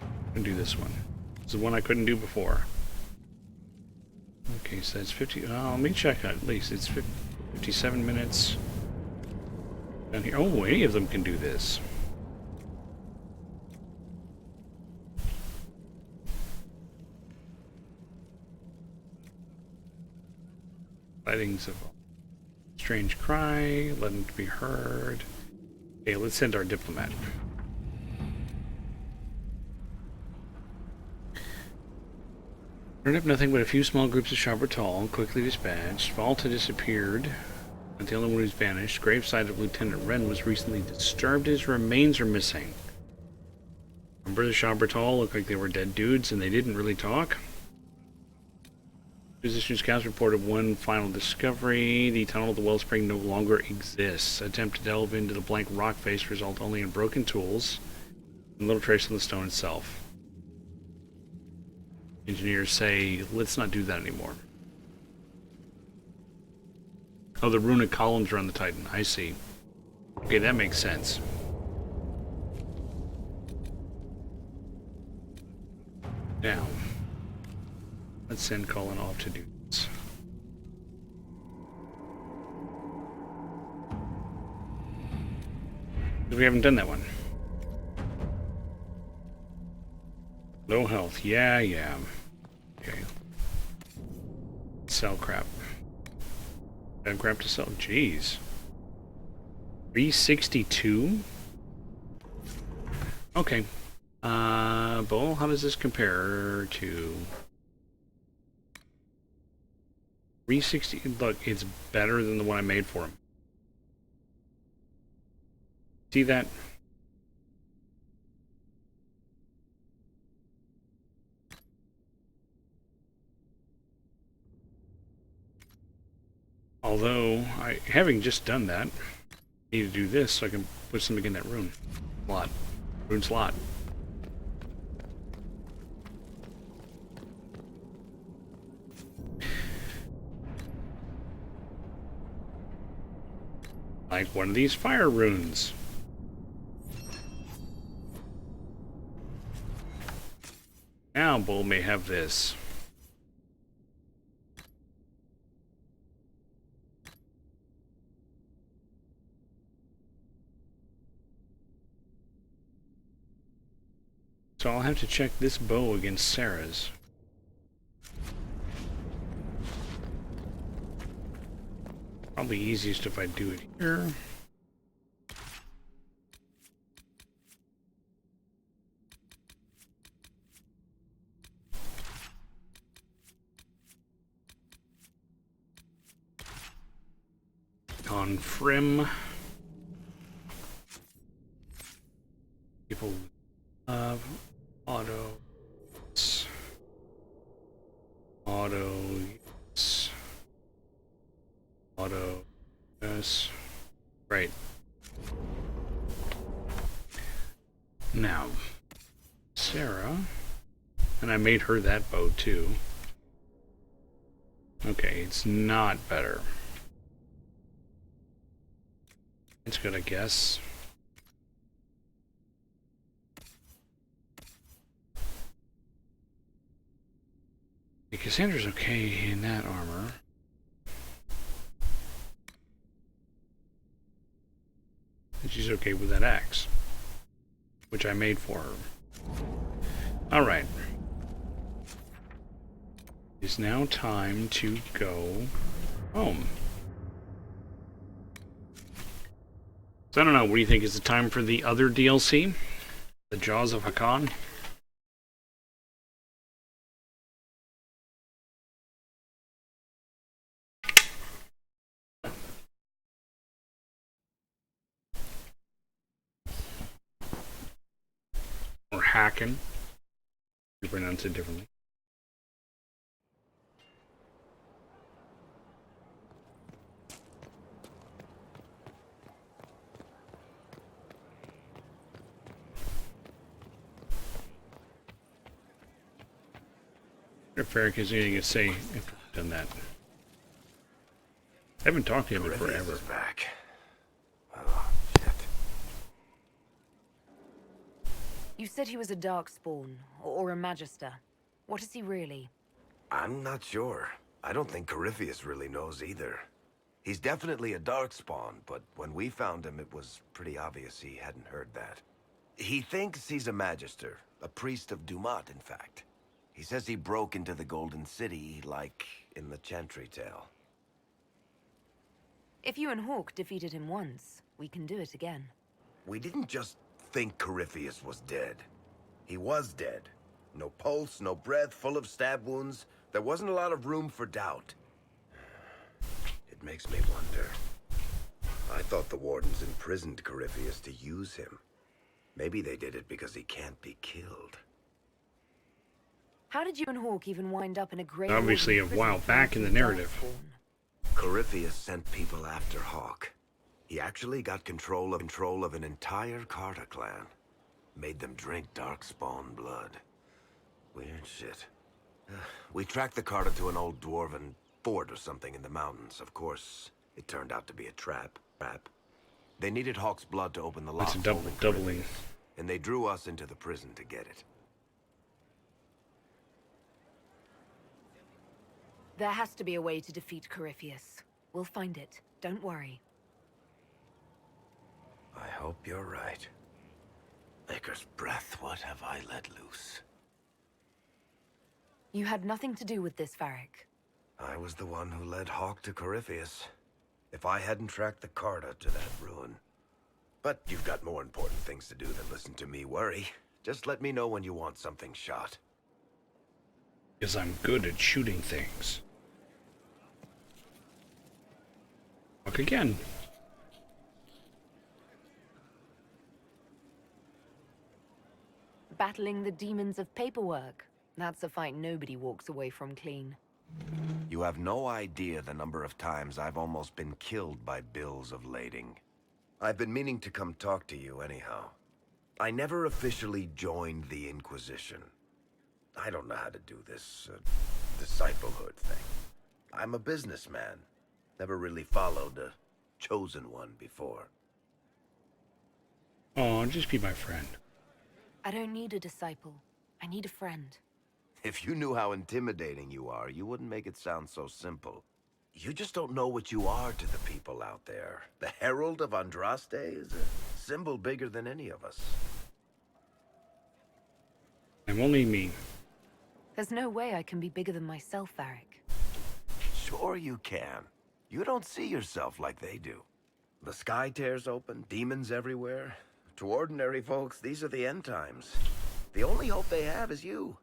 I can do this one. This is the one I couldn't do before. Okay, so that's 50. Let me check at least. It's 57 minutes. Down here. Oh, any of them can do this. Lightings of strange cry, let him be heard. Okay, let's send our diplomat. Turned up nothing but a few small groups of Shabbatal, quickly dispatched. Valta disappeared. Not the only one who's vanished. Graveside of Lieutenant Ren was recently disturbed. His remains are missing. Remember the Shabbatal looked like they were dead dudes and they didn't really talk? Inquisition scouts reported one final discovery. The tunnel of the wellspring no longer exists. Attempt to delve into the blank rock face result only in broken tools and little trace on the stone itself. Engineers say, let's not do that anymore. Oh, the runic columns are on the Titan. I see. Okay, that makes sense. Now, let's send Colin off to do this. Because we haven't done that one. Low health. Yeah. Okay. Sell crap. Have crap to sell. Jeez. 362? Okay. Bull, how does this compare to 360? Look, it's better than the one I made for him. See that? Although, having just done that, I need to do this so I can put something in that rune slot. Rune slot. Like one of these fire runes. Now Bull may have this. So I'll have to check this bow against Sarah's. Probably easiest if I do it here. On Frim. People love auto. Auto. Yes. Auto. Yes. Right. Now, Sarah. And I made her that bow too. Okay, it's not better. It's good, I guess. Cassandra's okay in that armor. And she's okay with that axe, which I made for her. Alright. It's now time to go home. So I don't know, what do you think? Is it time for the other DLC? The Jaws of Hakan? Or Hacken? You pronounce it differently. If Eric has anything to say after I've done that. I haven't talked to him in forever. Back. Oh, shit. You said he was a Darkspawn, or a Magister. What is he really? I'm not sure. I don't think Corypheus really knows either. He's definitely a Darkspawn, but when we found him, it was pretty obvious he hadn't heard that. He thinks he's a Magister, a priest of Dumat, in fact. He says he broke into the Golden City, like in the Chantry tale. If you and Hawk defeated him once, we can do it again. We didn't just think Corypheus was dead. He was dead. No pulse, no breath, full of stab wounds. There wasn't a lot of room for doubt. It makes me wonder. I thought the Wardens imprisoned Corypheus to use him. Maybe they did it because he can't be killed. How did you and Hawk even wind up in a Grey Obviously a while back in the narrative. Corypheus sent people after Hawk. He actually got control of an entire Carter clan. Made them drink Darkspawn blood. Weird shit. We tracked the Carter to an old dwarven fort or something in the mountains. Of course, It turned out to be a trap. They needed Hawk's blood to open the lock. It's a doubling. And they drew us into the prison to get it. There has to be a way to defeat Corypheus. We'll find it. Don't worry. I hope you're right. Maker's breath, what have I let loose? You had nothing to do with this, Varric. I was the one who led Hawk to Corypheus. If I hadn't tracked the Carta to that ruin. But you've got more important things to do than listen to me worry. Just let me know when you want something shot. Because I'm good at shooting things. Look again. Battling the demons of paperwork. That's a fight nobody walks away from clean. You have no idea the number of times I've almost been killed by bills of lading. I've been meaning to come talk to you anyhow. I never officially joined the Inquisition. I don't know how to do this, disciplehood thing. I'm a businessman. Never really followed a chosen one before. Oh, just be my friend. I don't need a disciple. I need a friend. If you knew how intimidating you are, you wouldn't make it sound so simple. You just don't know what you are to the people out there. The Herald of Andraste is a symbol bigger than any of us. I'm only me. There's no way I can be bigger than myself, Varric. Sure you can. You don't see yourself like they do. The sky tears open, demons everywhere. To ordinary folks, these are the end times. The only hope they have is you.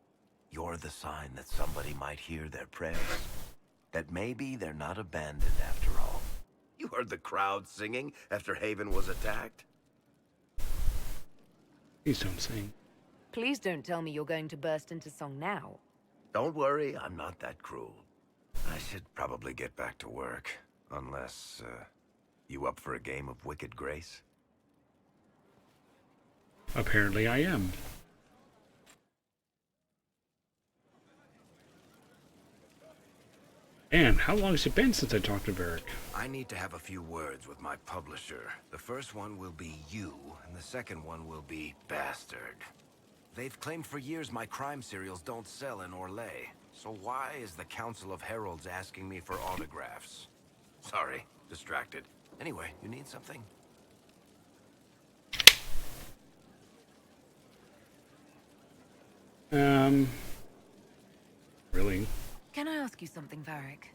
You're the sign that somebody might hear their prayers. That maybe they're not abandoned after all. You heard the crowd singing after Haven was attacked? Please don't sing. Please don't tell me you're going to burst into song now. Don't worry, I'm not that cruel. I should probably get back to work. Unless, you up for a game of Wicked Grace? Apparently I am. And how long has it been since I talked to Varric? I need to have a few words with my publisher. The first one will be you, and the second one will be Bastard. They've claimed for years my crime serials don't sell in Orlais. So why is the Council of Heralds asking me for autographs? Sorry, distracted. Anyway, you need something? Really? Can I ask you something, Varric?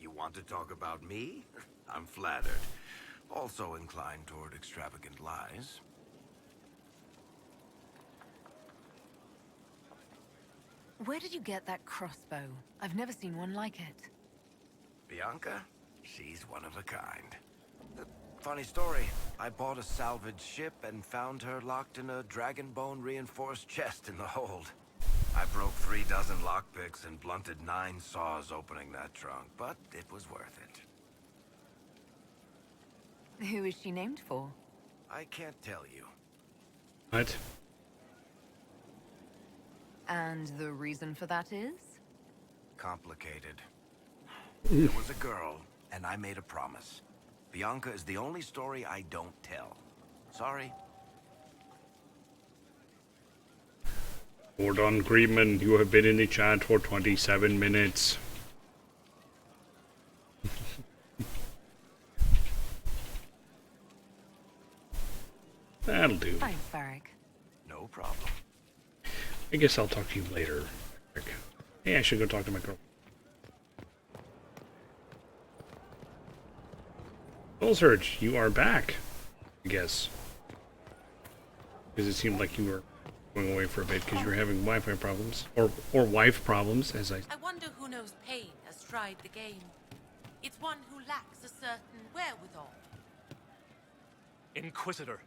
You want to talk about me? I'm flattered. Also inclined toward extravagant lies. Where did you get that crossbow? I've never seen one like it. Bianca? She's one of a kind. Funny story. I bought a salvage ship and found her locked in a dragon bone reinforced chest in the hold. I broke 36 lockpicks and blunted 9 saws opening that trunk, but it was worth it. Who is she named for? I can't tell you. What? And the reason for that is? Complicated. There was a girl, and I made a promise. Bianca is the only story I don't tell. Sorry. Gordon Greenman, you have been in the chat for 27 minutes. That'll do. Thanks, Varric. No problem. I guess I'll talk to you later. Hey, I should go talk to my girl. Soul Surge, you are back, I guess. Because it seemed like you were going away for a bit because you were having Wi-Fi problems. Or wife problems, as I... I wonder who knows pain has tried the game. It's one who lacks a certain wherewithal. Inquisitor.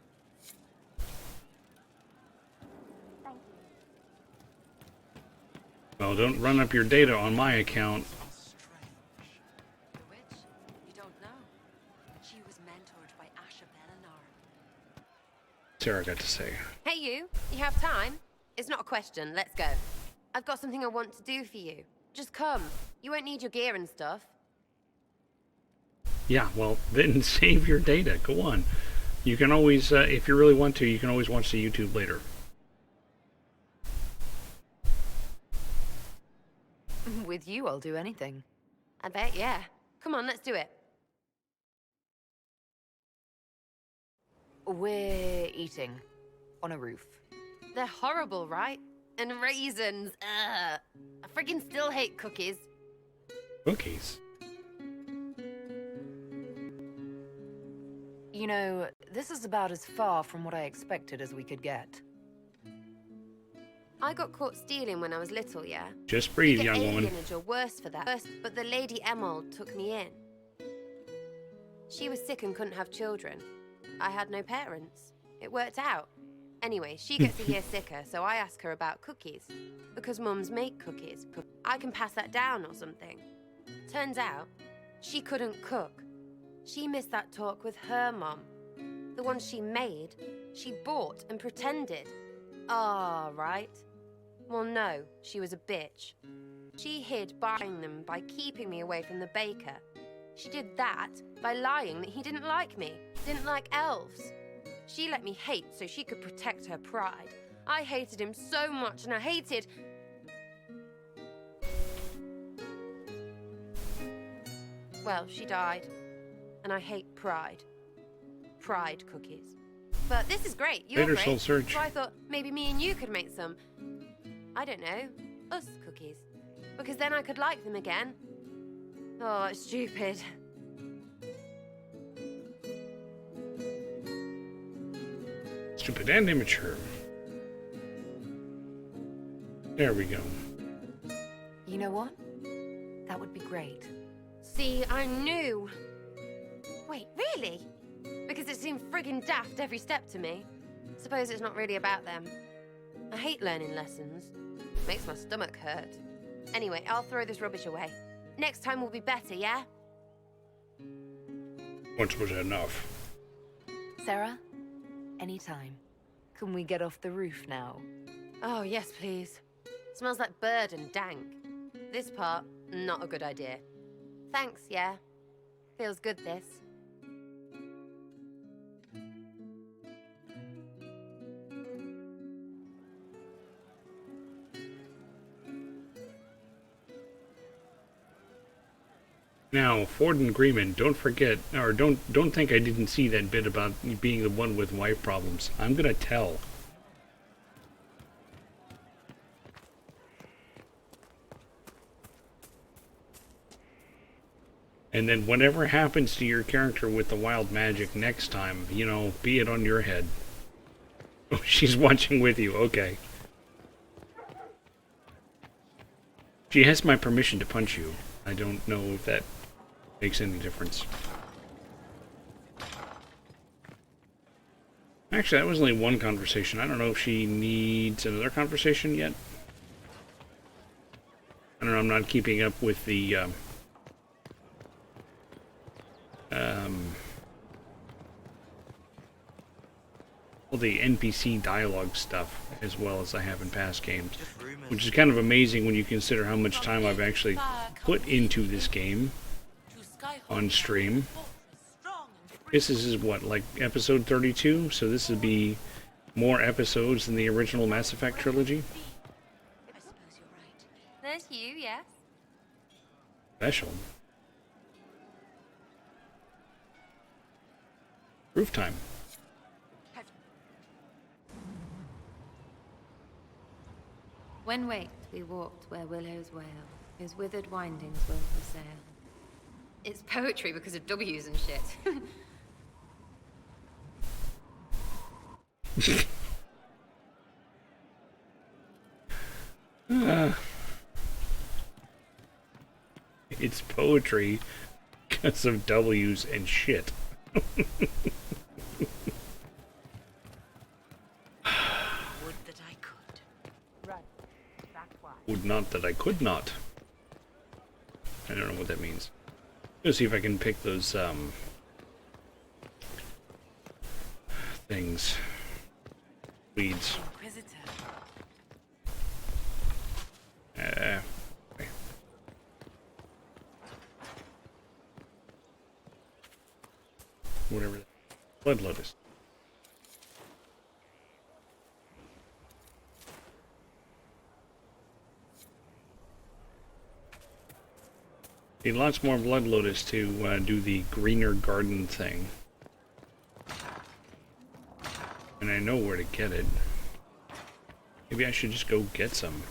Well, don't run up your data on my account. The witch? You don't know. She was mentored by Asha Belinar. Sarah got to say. Hey you have time? It's not a question, let's go. I've got something I want to do for you. Just come. You won't need your gear and stuff. Yeah, well, then save your data. Go on. You can always, if you really want to, you can always watch the YouTube later. With you, I'll do anything. I bet, yeah. Come on, let's do it. We're eating on a roof. They're horrible, right? And raisins. Ugh. I friggin' still hate cookies. Cookies? You know, this is about as far from what I expected as we could get. I got caught stealing when I was little, yeah? Just breathe, You get young woman. alienage or worse for that. But the Lady Emerald took me in. She was sick and couldn't have children. I had no parents. It worked out. Anyway, she gets a year sicker, so I ask her about cookies. Because mums make cookies. I can pass that down or something. Turns out, she couldn't cook. She missed that talk with her mom. The ones she made, she bought and pretended. Ah, right. Well, no, she was a bitch. She hid buying them by keeping me away from the baker. She did that by lying that he didn't like me, didn't like elves. She let me hate so she could protect her pride. I hated him so much, and I hated... Well, she died, and I hate pride. Pride cookies. But this is great. You're Later, great. Soul Surge. So I thought maybe me and you could make some, I don't know, us cookies. Because then I could like them again. Oh, it's stupid. Stupid and immature. There we go. You know what? That would be great. See, I knew. Wait, really? Because it seemed friggin' daft every step to me. Suppose it's not really about them. I hate learning lessons. Makes my stomach hurt. Anyway, I'll throw this rubbish away. Next time will be better, yeah? Once was enough. Sarah, anytime. Can we get off the roof now? Oh, yes, please. Smells like bird and dank. This part, not a good idea. Thanks, yeah. Feels good, this. Now, Ford and Greeman, don't forget, or don't think I didn't see that bit about being the one with wife problems. I'm gonna tell. And then whatever happens to your character with the wild magic next time, you know, be it on your head. Oh, she's watching with you, okay. She has my permission to punch you. I don't know if that makes any difference. Actually, that was only one conversation. I don't know if she needs another conversation yet. I don't know, I'm not keeping up with the all the NPC dialogue stuff as well as I have in past games, which is kind of amazing when you consider how much time I've actually put into this game on stream. This is what, like episode 32, so this would be more episodes than the original Mass Effect trilogy. I suppose you're right. There's you, yes? Special. Roof time. When waked, we walked where willows wail, whose withered windings will for sale. It's poetry because of W's and shit. It's poetry because of W's and shit. Would that I could. Right. That's why. Would not that I could not. I don't know what that means. Let's see if I can pick those things. Weeds. Inquisitor. Okay. whatever. Blood lotus. Need lots more blood lotus to do the greener garden thing. And I know where to get it. Maybe I should just go get some.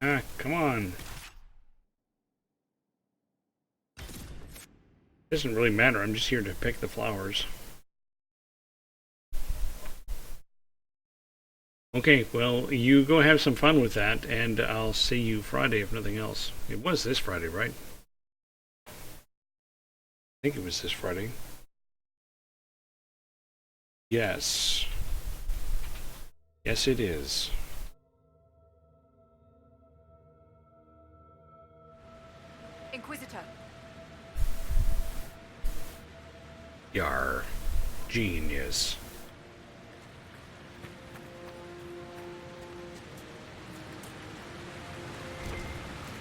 Ah, come on. Doesn't really matter, I'm just here to pick the flowers. Okay, well, you go have some fun with that, and I'll see you Friday if nothing else. It was this Friday, right? I think it was this Friday. Yes. Yes, it is. Inquisitor. Yar. Genius.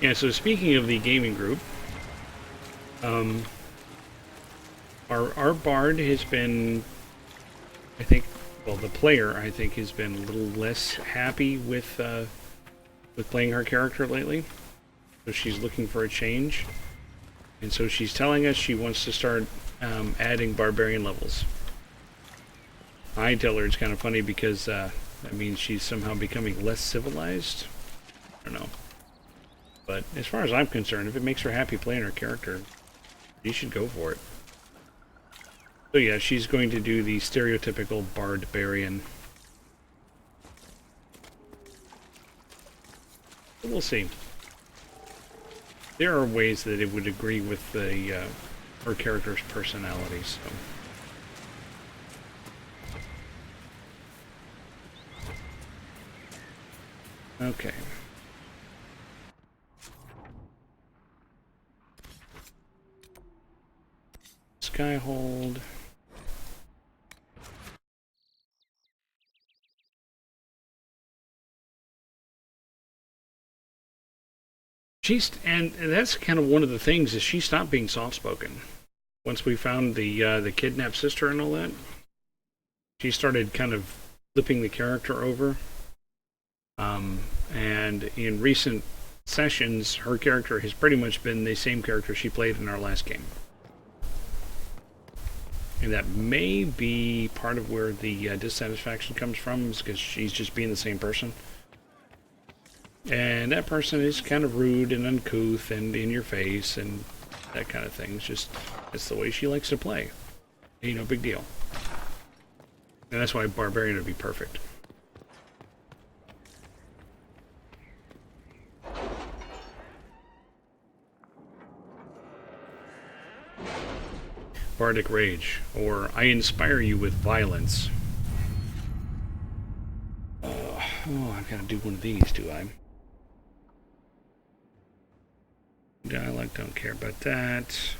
Yeah, so speaking of the gaming group, our bard has been, I think, well, the player, I think, has been a little less happy with playing her character lately. So she's looking for a change. And so she's telling us she wants to start adding barbarian levels. I tell her it's kind of funny because that means she's somehow becoming less civilized. I don't know. But as far as I'm concerned, if it makes her happy playing her character, you should go for it. So yeah, she's going to do the stereotypical barbarian. We'll see. There are ways that it would agree with the her character's personality, so. Okay. Skyhold. And that's kind of one of the things is she stopped being soft-spoken. Once we found the kidnapped sister and all that, she started kind of flipping the character over. And in recent sessions, her character has pretty much been the same character she played in our last game. And that may be part of where the dissatisfaction comes from, is because she's just being the same person. And that person is kind of rude and uncouth and in your face and that kind of thing. It's just, it's the way she likes to play. You know, big deal. And that's why Barbarian would be perfect. Bardic Rage, or I inspire you with violence. Oh, I've got to do one of these, do I? Dialect, don't care about that.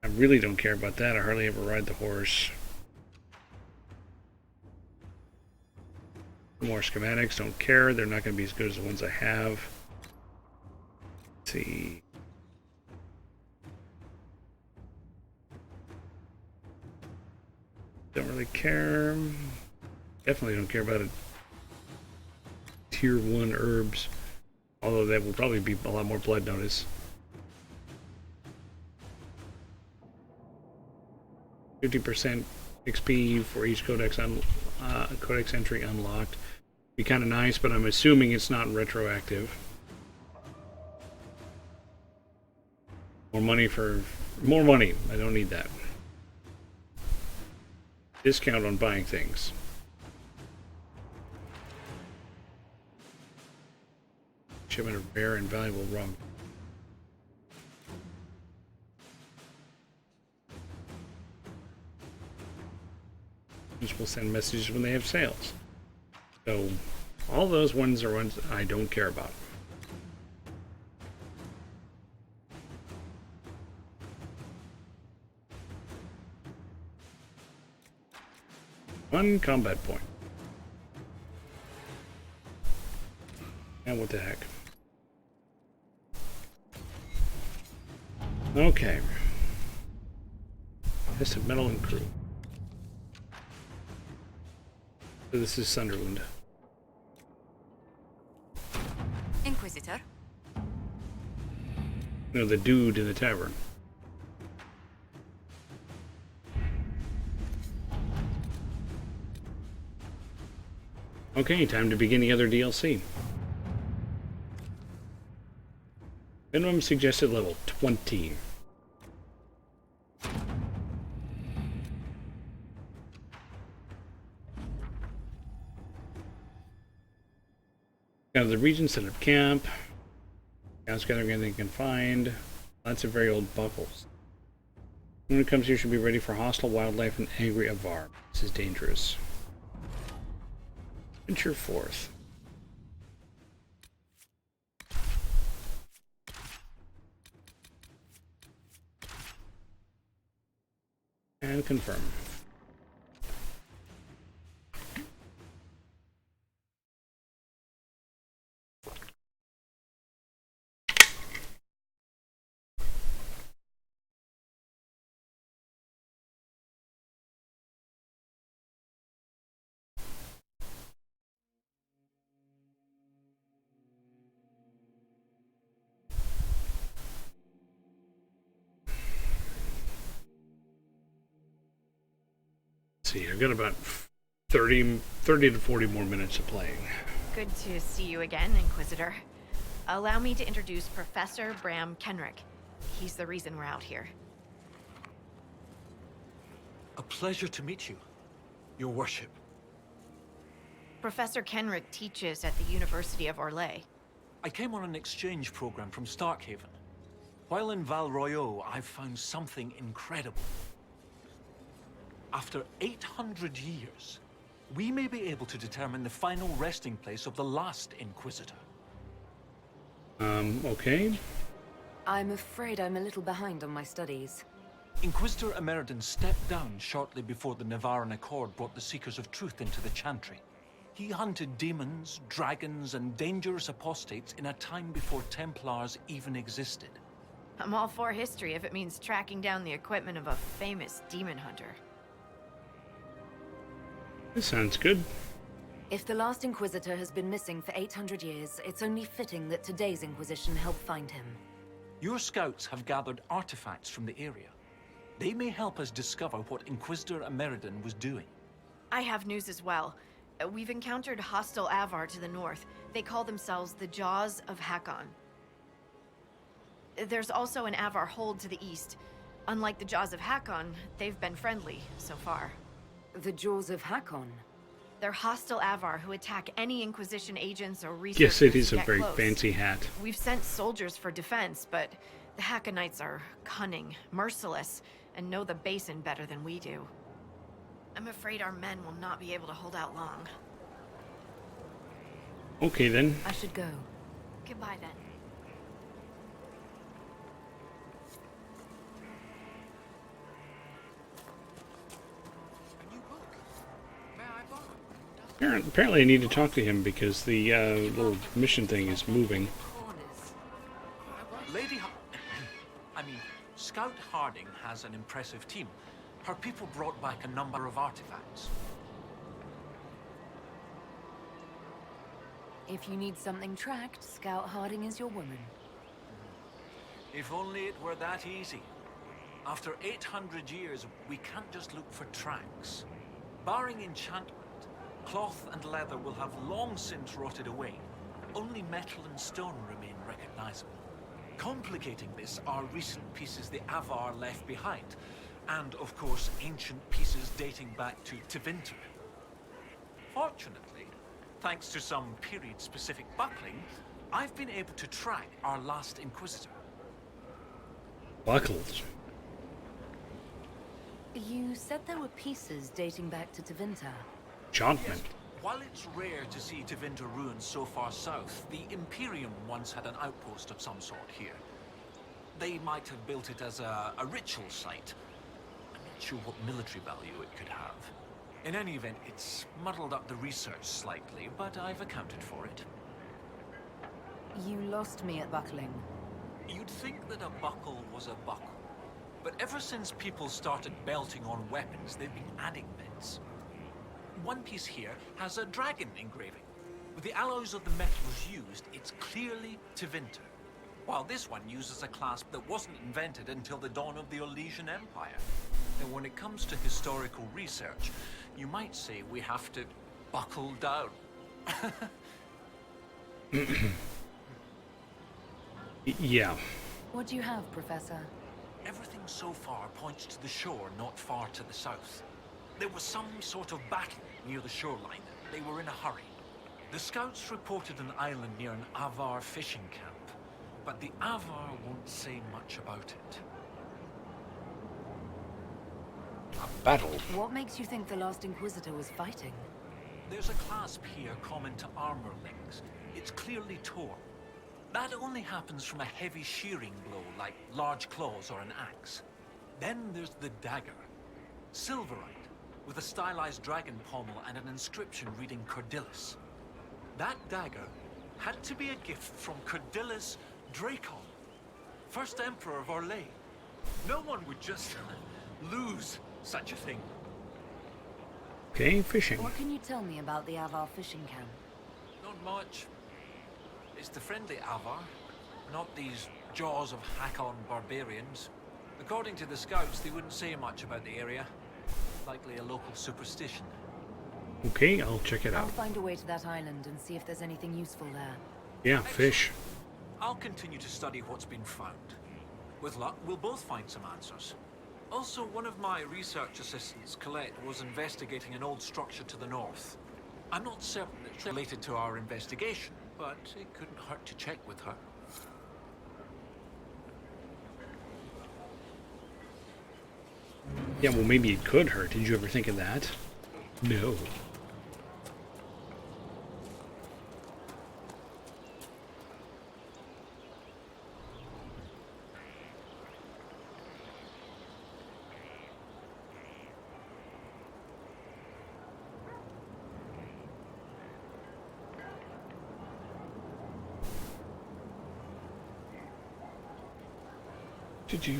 I really don't care about that. I hardly ever ride the horse. More schematics, don't care. They're not going to be as good as the ones I have. Let's see. Don't really care. Definitely don't care about it. Tier 1 herbs. Although that will probably be a lot more blood notice. 50% XP for each codex entry unlocked. Be kind of nice, but I'm assuming it's not retroactive. More money for more money. I don't need that. Discount on buying things. Shipment of rare and valuable rum. which will send messages when they have sales. So all those ones are ones I don't care about. One combat point. And what the heck? Okay. Test of metal and crew. So this is Sunderland. Inquisitor? No, the dude in the tavern. Okay, time to begin the other DLC. Minimum suggested level 20. Out of the region, set up camp. Scouts gathering anything you can find. Lots of very old buckles. When it comes here, you should be ready for hostile wildlife and angry Avar. This is dangerous. Venture forth. And confirm. See, I've got about 30 to 40 more minutes of playing. Good to see you again, Inquisitor. Allow me to introduce Professor Bram Kenrick. He's the reason we're out here. A pleasure to meet you, Your Worship. Professor Kenrick teaches at the University of Orlais. I came on an exchange program from Starkhaven. While in Val Royeaux, I've found something incredible. After 800 years, we may be able to determine the final resting place of the last Inquisitor. Okay. I'm afraid I'm a little behind on my studies. Inquisitor Emeridon stepped down shortly before the Nevarran Accord brought the Seekers of Truth into the Chantry. He hunted demons, dragons, and dangerous apostates in a time before Templars even existed. I'm all for history if it means tracking down the equipment of a famous demon hunter. This sounds good. If the last Inquisitor has been missing for 800 years, it's only fitting that today's Inquisition help find him. Your scouts have gathered artifacts from the area. They may help us discover what Inquisitor Emeridon was doing. I have news as well. We've encountered hostile Avar to the north. They call themselves the Jaws of Hakon. There's also an Avar hold to the east. Unlike the Jaws of Hakon, they've been friendly so far. The Jaws of Hakon? They're hostile Avar who attack any Inquisition agents or researchers. Yes, it is who a get very close. fancy hat. We've sent soldiers for defense, but the Hakonites are cunning, merciless, and know the basin better than we do. I'm afraid our men will not be able to hold out long. Okay then. I should go. Goodbye then. Apparently I need to talk to him because the little mission thing is moving. Scout Harding has an impressive team. Her people brought back a number of artifacts. If you need something tracked, Scout Harding is your woman. If only it were that easy. After 800 years, we can't just look for tracks. Barring enchantment, cloth and leather will have long since rotted away. Only metal and stone remain recognizable. Complicating this are recent pieces the Avar left behind, and of course ancient pieces dating back to Tevinter. Fortunately, thanks to some period-specific buckling, I've been able to track our last Inquisitor. Buckles. You said there were pieces dating back to Tevinter. Enchantment. While it's rare to see Tevinter ruins so far south, the Imperium once had an outpost of some sort here. They might have built it as a ritual site. I'm not sure what military value it could have. In any event, it's muddled up the research slightly, but I've accounted for it. You lost me at buckling. You'd think that a buckle was a buckle. But ever since people started belting on weapons, they've been adding bits. One piece here has a dragon engraving. With the alloys of the metals used, it's clearly Tevinter. While this one uses a clasp that wasn't invented until the dawn of the Elysian Empire. And when it comes to historical research, you might say we have to buckle down. Yeah. What do you have, Professor? Everything so far points to the shore not far to the south. There was some sort of battle near the shoreline. They were in a hurry. The scouts reported an island near an Avar fishing camp, but the Avar won't say much about it. A battle. What makes you think the last Inquisitor was fighting? There's a clasp here common to armor links. It's clearly torn. That only happens from a heavy shearing blow, like large claws or an axe. Then there's the dagger. Silverite, with a stylized dragon pommel and an inscription reading Cordilis. That dagger had to be a gift from Cordilis Dracon, first Emperor of Orlais. No one would just lose such a thing. Okay, fishing. What can you tell me about the Avar fishing camp? Not much. It's the friendly Avar, not these jaws of Hakon barbarians. According to the scouts, they wouldn't say much about the area. Likely a local superstition. Okay, I'll check it I'll out. find a way to that island and see if there's anything useful there. Yeah, fish. I'll continue to study what's been found. With luck, we'll both find some answers. Also, one of my research assistants, Colette, was investigating an old structure to the north. I'm not certain it's related to our investigation, but it couldn't hurt to check with her. Yeah, well, maybe it could hurt. Did you ever think of that? No. Did you?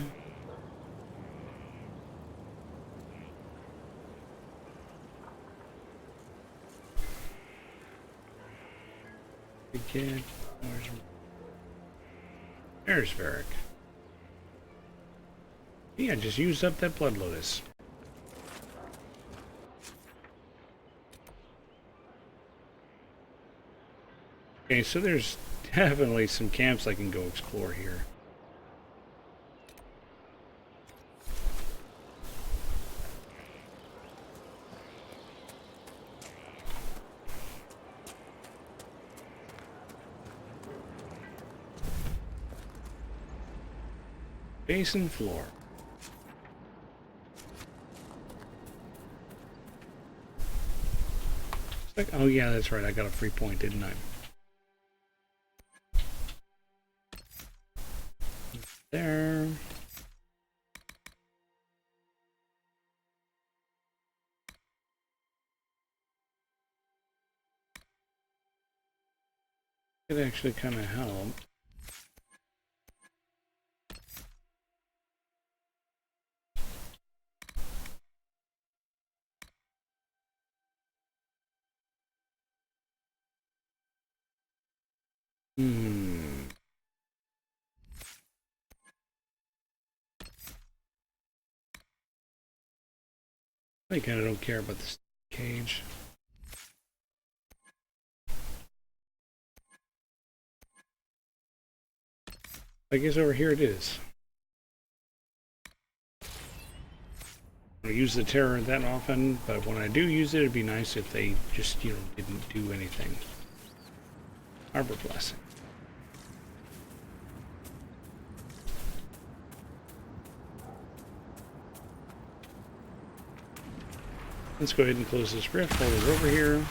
Again, there's Varric. Yeah, just used up that blood lotus. Okay, so there's definitely some camps I can go explore here. Basin floor. It's like, oh yeah, that's right. I got a free point, didn't I? There. It actually kind of helped. I kind of don't care about this cage. I guess over here it is. I don't use the terror that often, but when I do use it, it'd be nice if they just, you know, didn't do anything. Harbor Blessing. Let's go ahead and close this rift, hold it over here.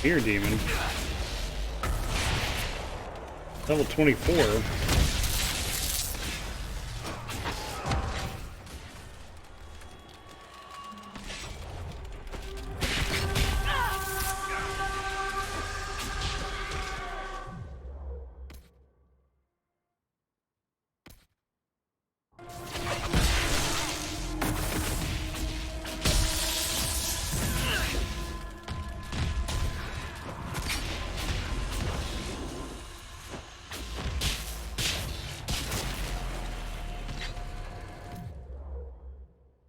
Here, demon. Level 24.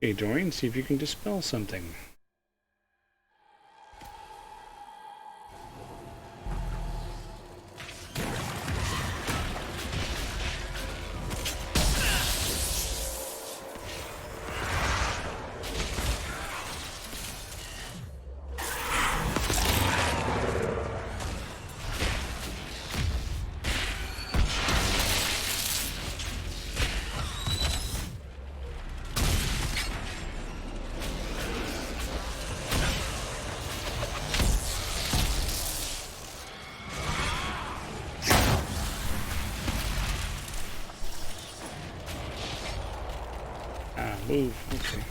Okay, Dorian, see if you can dispel something. Move. Okay.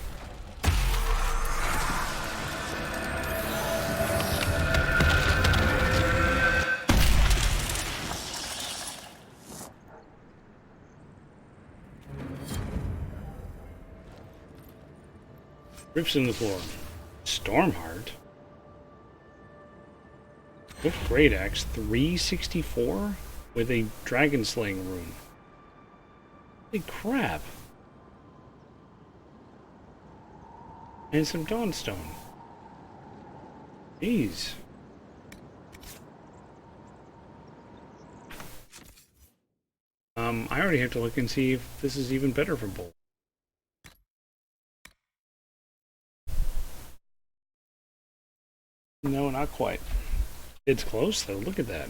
Rips in the floor. Stormheart. With Great Axe, 364 with a dragon slaying rune. Holy crap. And some Dawnstone. Jeez. I already have to look and see if this is even better for Bolt. No, not quite. It's close though, look at that.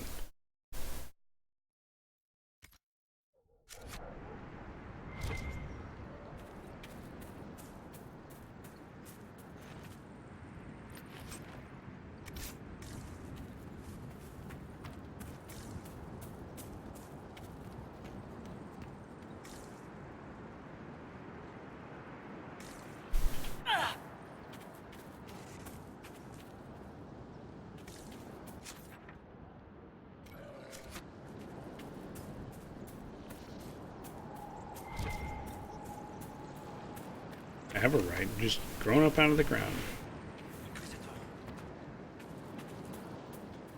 I have a right, just grown up out of the ground.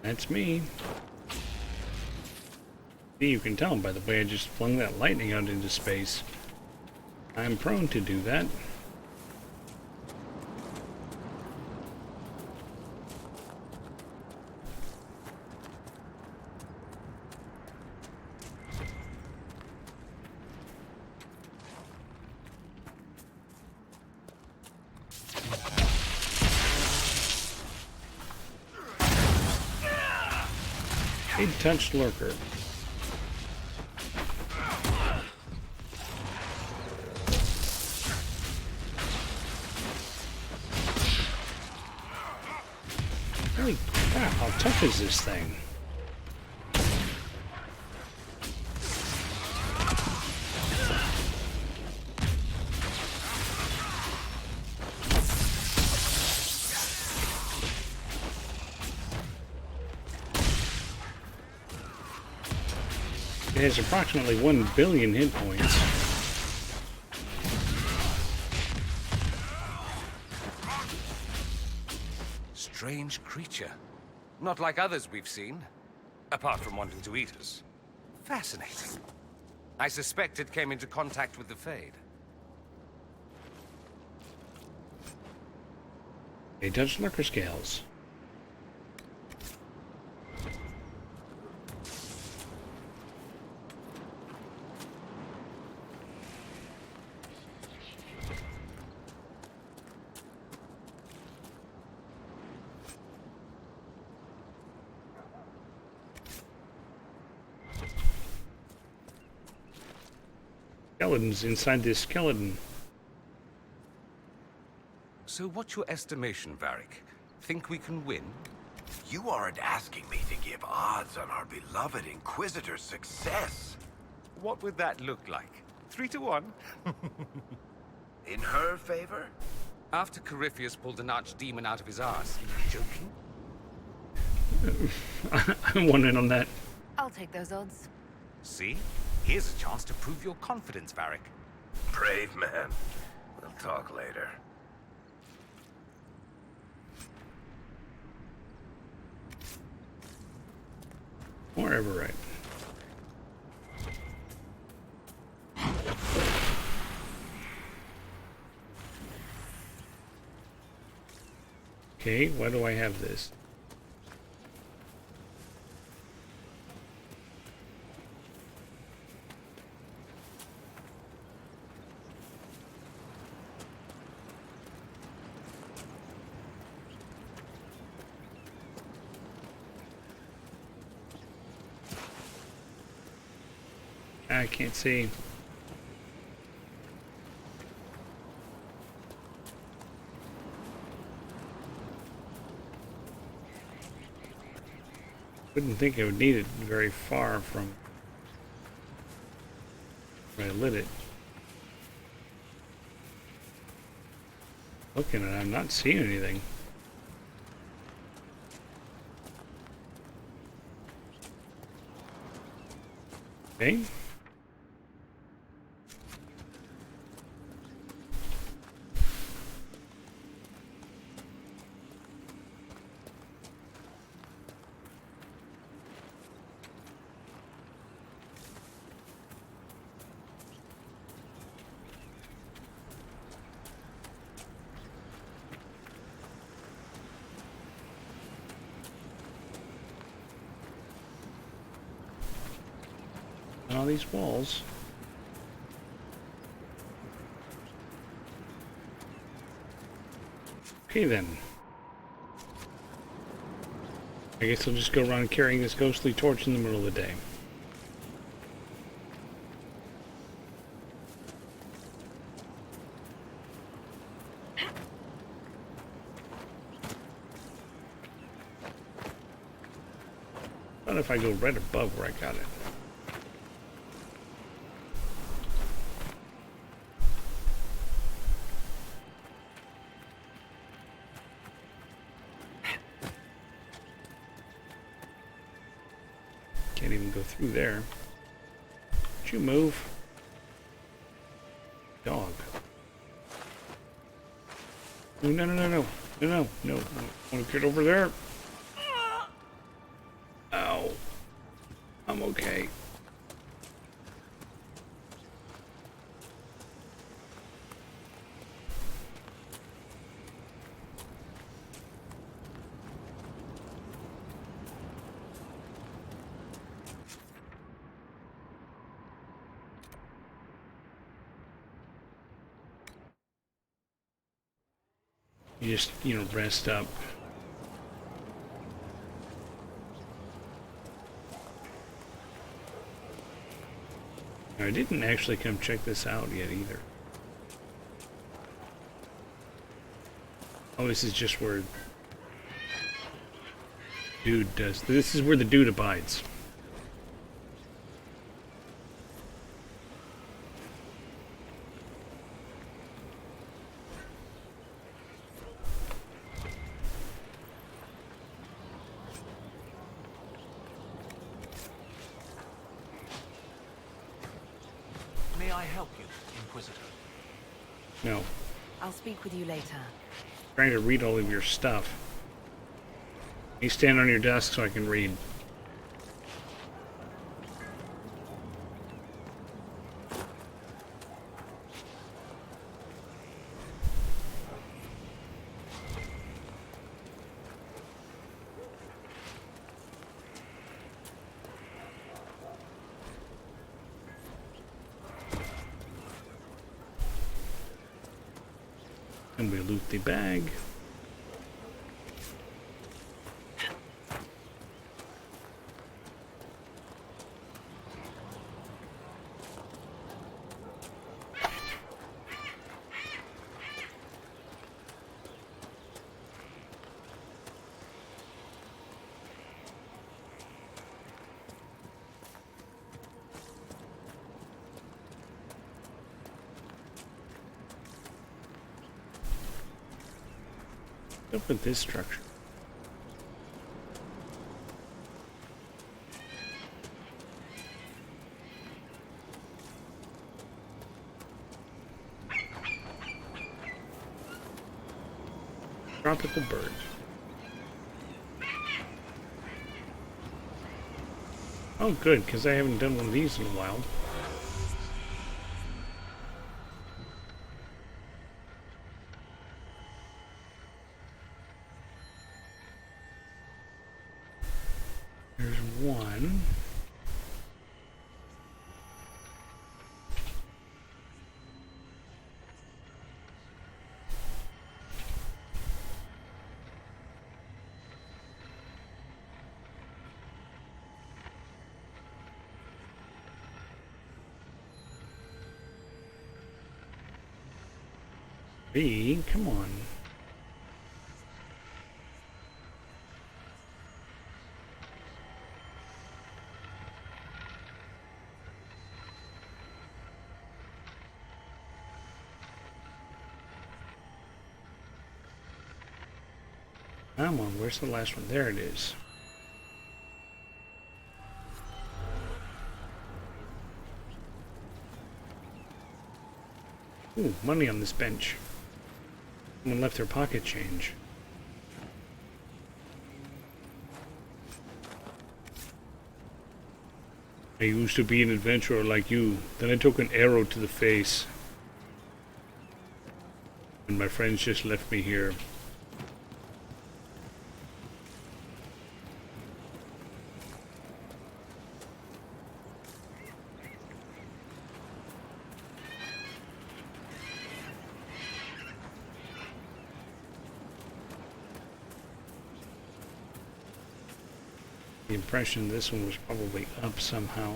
That's me. See, you can tell by the way I just flung that lightning out into space. I'm prone to do that. Big touched lurker. Holy crap, how tough is this thing? It has approximately 1 billion hit points. Strange creature. Not like others we've seen. Apart from wanting to eat us. Fascinating. I suspect it came into contact with the Fade. They touch lurker scales. Skeletons inside this skeleton. So what's your estimation, Varric? Think we can win? You aren't asking me to give odds on our beloved Inquisitor's success. What would that look like? 3 to 1? In her favor? After Corypheus pulled an archdemon out of his arse. Joking? I'm one in on that. I'll take those odds. See? Here's a chance to prove your confidence, Varric. Brave man. We'll talk later. Whatever, right. Okay, why do I have this? I can't see. Wouldn't think I would need it very far from where I lit it. Looking at it, I'm not seeing anything. Okay. All these walls. Okay then. I guess I'll just go around carrying this ghostly torch in the middle of the day. What if I go right above where I got it? Can't even go through there. Would you move? Dog. Oh, no, no, no, no. No, no, no. I want to get over there. Ow. I'm okay. You just, rest up. I didn't actually come check this out yet either. Oh, this is just where dude does. This is where the dude abides. May I help you, Inquisitor? No. I'll speak with you later. Trying to read all of your stuff. You stand on your desk so I can read. And we loot the bag. What's up with this structure? Tropical bird. Oh, good, because I haven't done one of these in a while. There's one. B, come on. Come on, where's the last one? There it is. Ooh, money on this bench. Someone left their pocket change. I used to be an adventurer like you. Then I took an arrow to the face. And my friends just left me here. The impression this one was probably up somehow.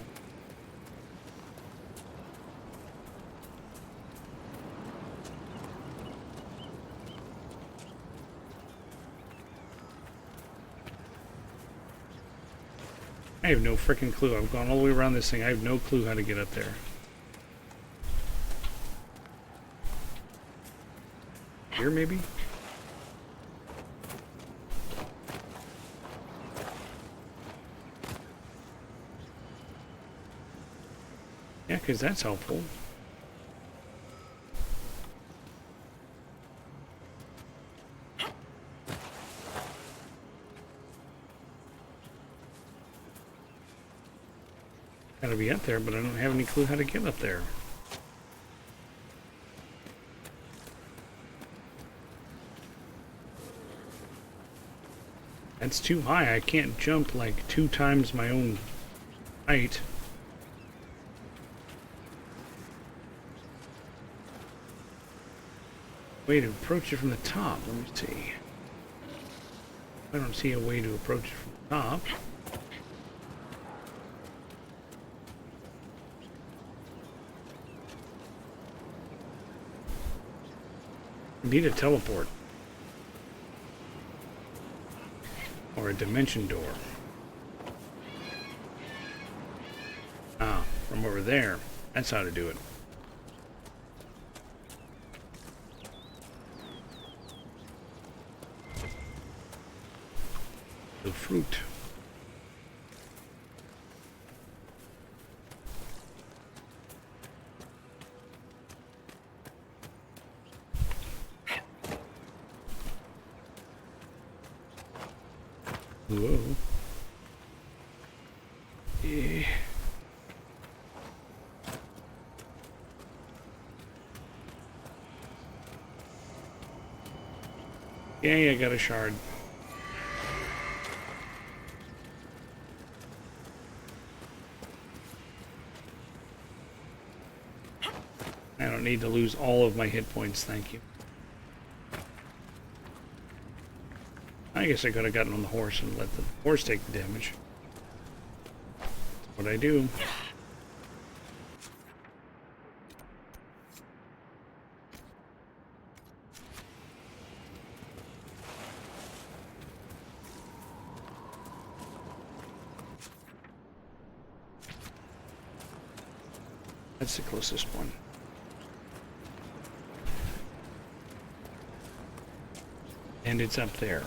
I have no freaking clue. I've gone all the way around this thing. I have no clue how to get up there. Here, maybe? Yeah, because that's helpful. Gotta be up there, but I don't have any clue how to get up there. That's too high. I can't jump like 2 times my own height. Way to approach it from the top. Let me see. I don't see a way to approach it from the top. I need a teleport. Or a dimension door. Ah, from over there. That's how to do it. The fruit. Whoa. Yeah. Yay, I got a shard. I don't need to lose all of my hit points, thank you. I guess I could have gotten on the horse and let the horse take the damage. That's what I do. That's the closest one. And it's up there.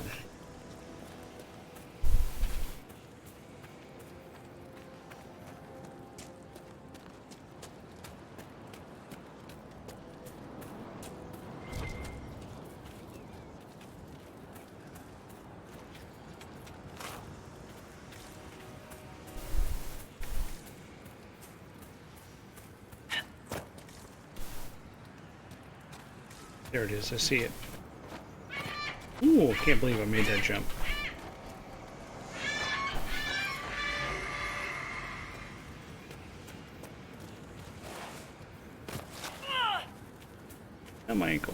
There it is, I see it. Ooh, I can't believe I made that jump. Oh, my ankle.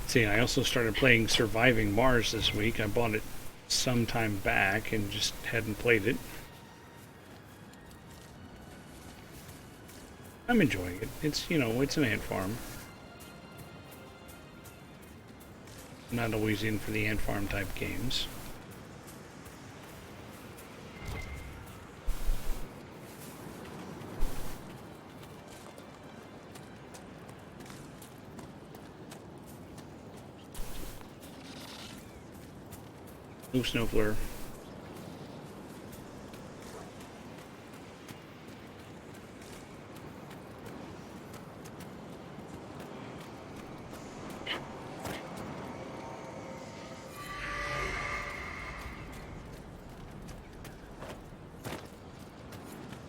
See, I also started playing Surviving Mars this week. I bought it some time back and just hadn't played it. I'm enjoying it. It's, you know, it's an ant farm. Not always in for the ant farm type games. Blue snowflare.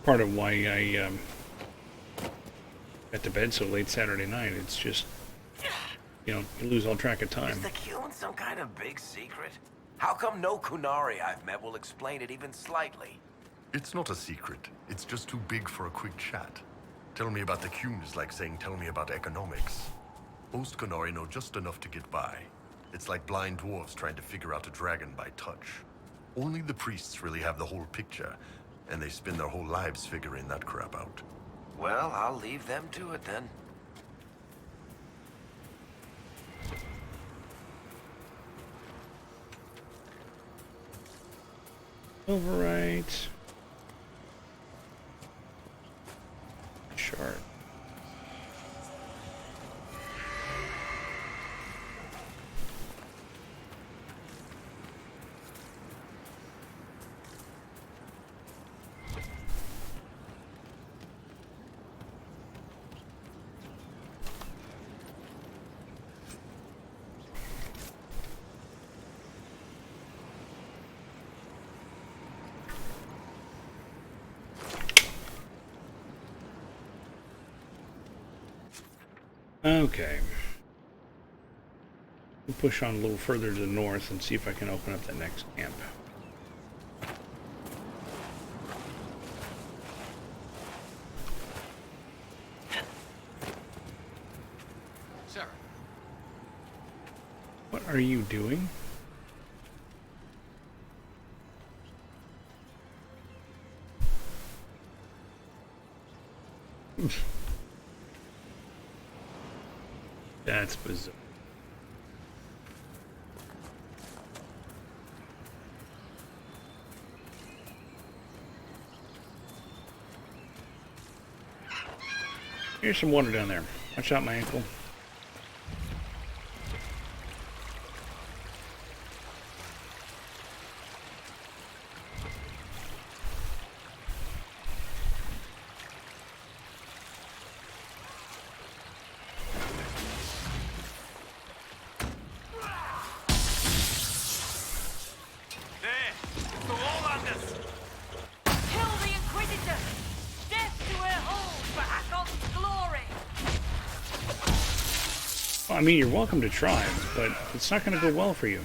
Part of why I got to bed so late Saturday night. It's just, you know, you lose all track of time. Is the Qun some kind of big secret? How come no Kunari I've met will explain it even slightly? It's not a secret. It's just too big for a quick chat. Tell me about the Qun is like saying tell me about economics. Most Kunari know just enough to get by. It's like blind dwarves trying to figure out a dragon by touch. Only the priests really have the whole picture, and they spend their whole lives figuring that crap out. Well, I'll leave them to it then. Overwrite. Shard. Okay. We'll push on a little further to the north and see if I can open up the next camp. Sir. What are you doing? That's bizarre. Here's some water down there. Watch out, my ankle. Kill the Inquisitor! Death to her hold for Akon's glory! Well, I mean, you're welcome to try, but it's not going to go well for you.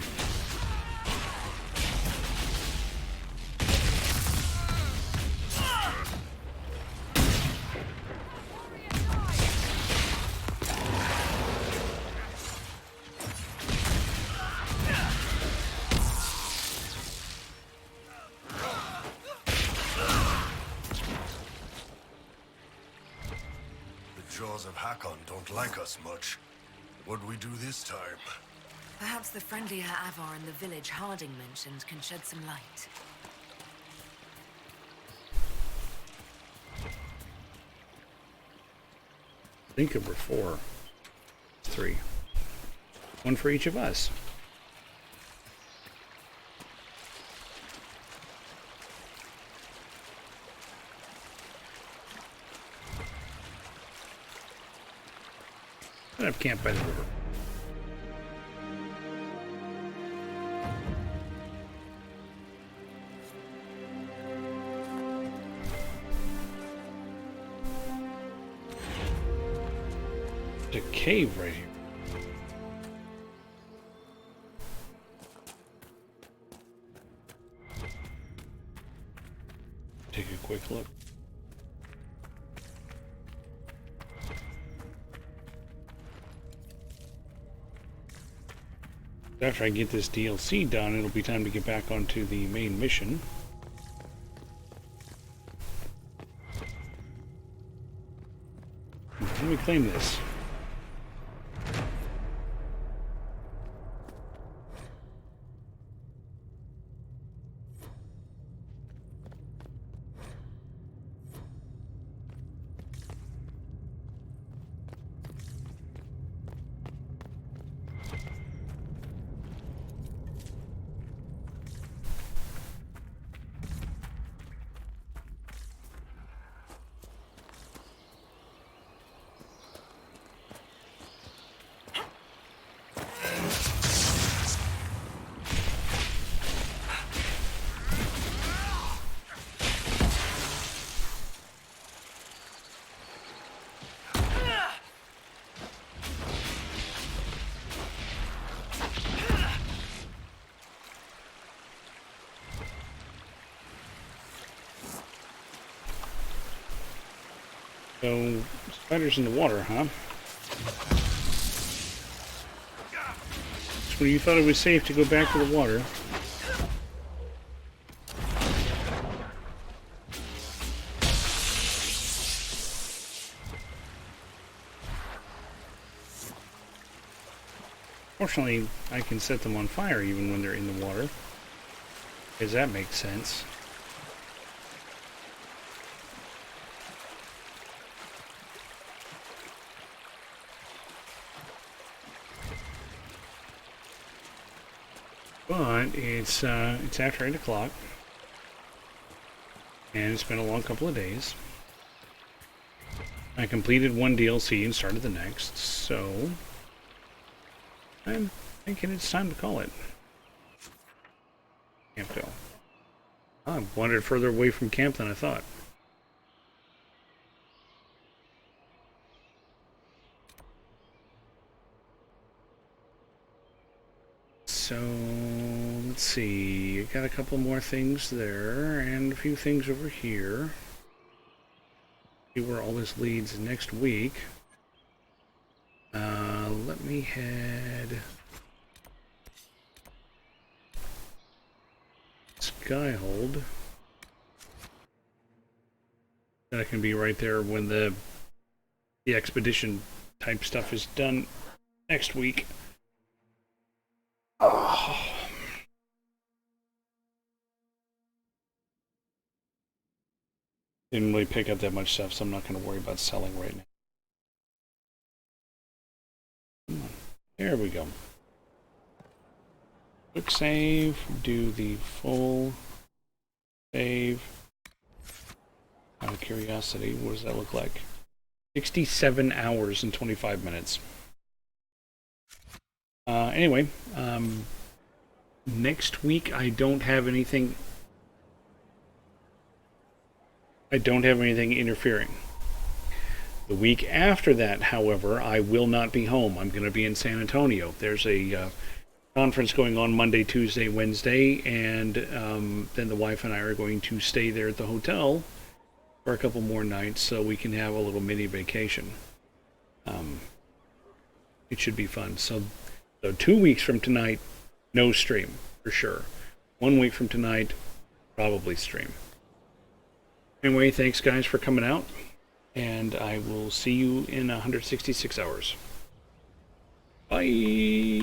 The jaws of Hakon don't like us much. What'd we do this time? Perhaps the friendlier Avar in the village Harding mentioned can shed some light. think there were 4. 3. 1 for each of us. Set up camp by the river. There's a cave right here. Take a quick look. After I get this DLC done, it'll be time to get back onto the main mission. Let me claim this. So, spiders in the water, huh? So you thought it was safe to go back to the water. Fortunately, I can set them on fire even when they're in the water, because that makes sense. But it's after 8 o'clock, and it's been a long couple of days. I completed one DLC and started the next, so I'm thinking it's time to call it. Camp go. I wandered further away from camp than I thought. So, let's see, I got a couple more things there, and a few things over here. See where all this leads next week. Let me head... Skyhold. That I can be right there when the expedition type stuff is done next week. Oh. Didn't really pick up that much stuff, so I'm not going to worry about selling right now. Come on. There we go. Quick save, do the full save. Out of curiosity, what does that look like? 67 hours and 25 minutes. Anyway, next week I don't have anything interfering. The week after that, however, I will not be home. I'm going to be in San Antonio. There's a conference going on Monday, Tuesday, Wednesday, and then the wife and I are going to stay there at the hotel for a couple more nights so we can have a little mini vacation. It should be fun. So 2 weeks from tonight, no stream, for sure. 1 week from tonight, probably stream. Anyway, thanks guys for coming out, and I will see you in 166 hours. Bye!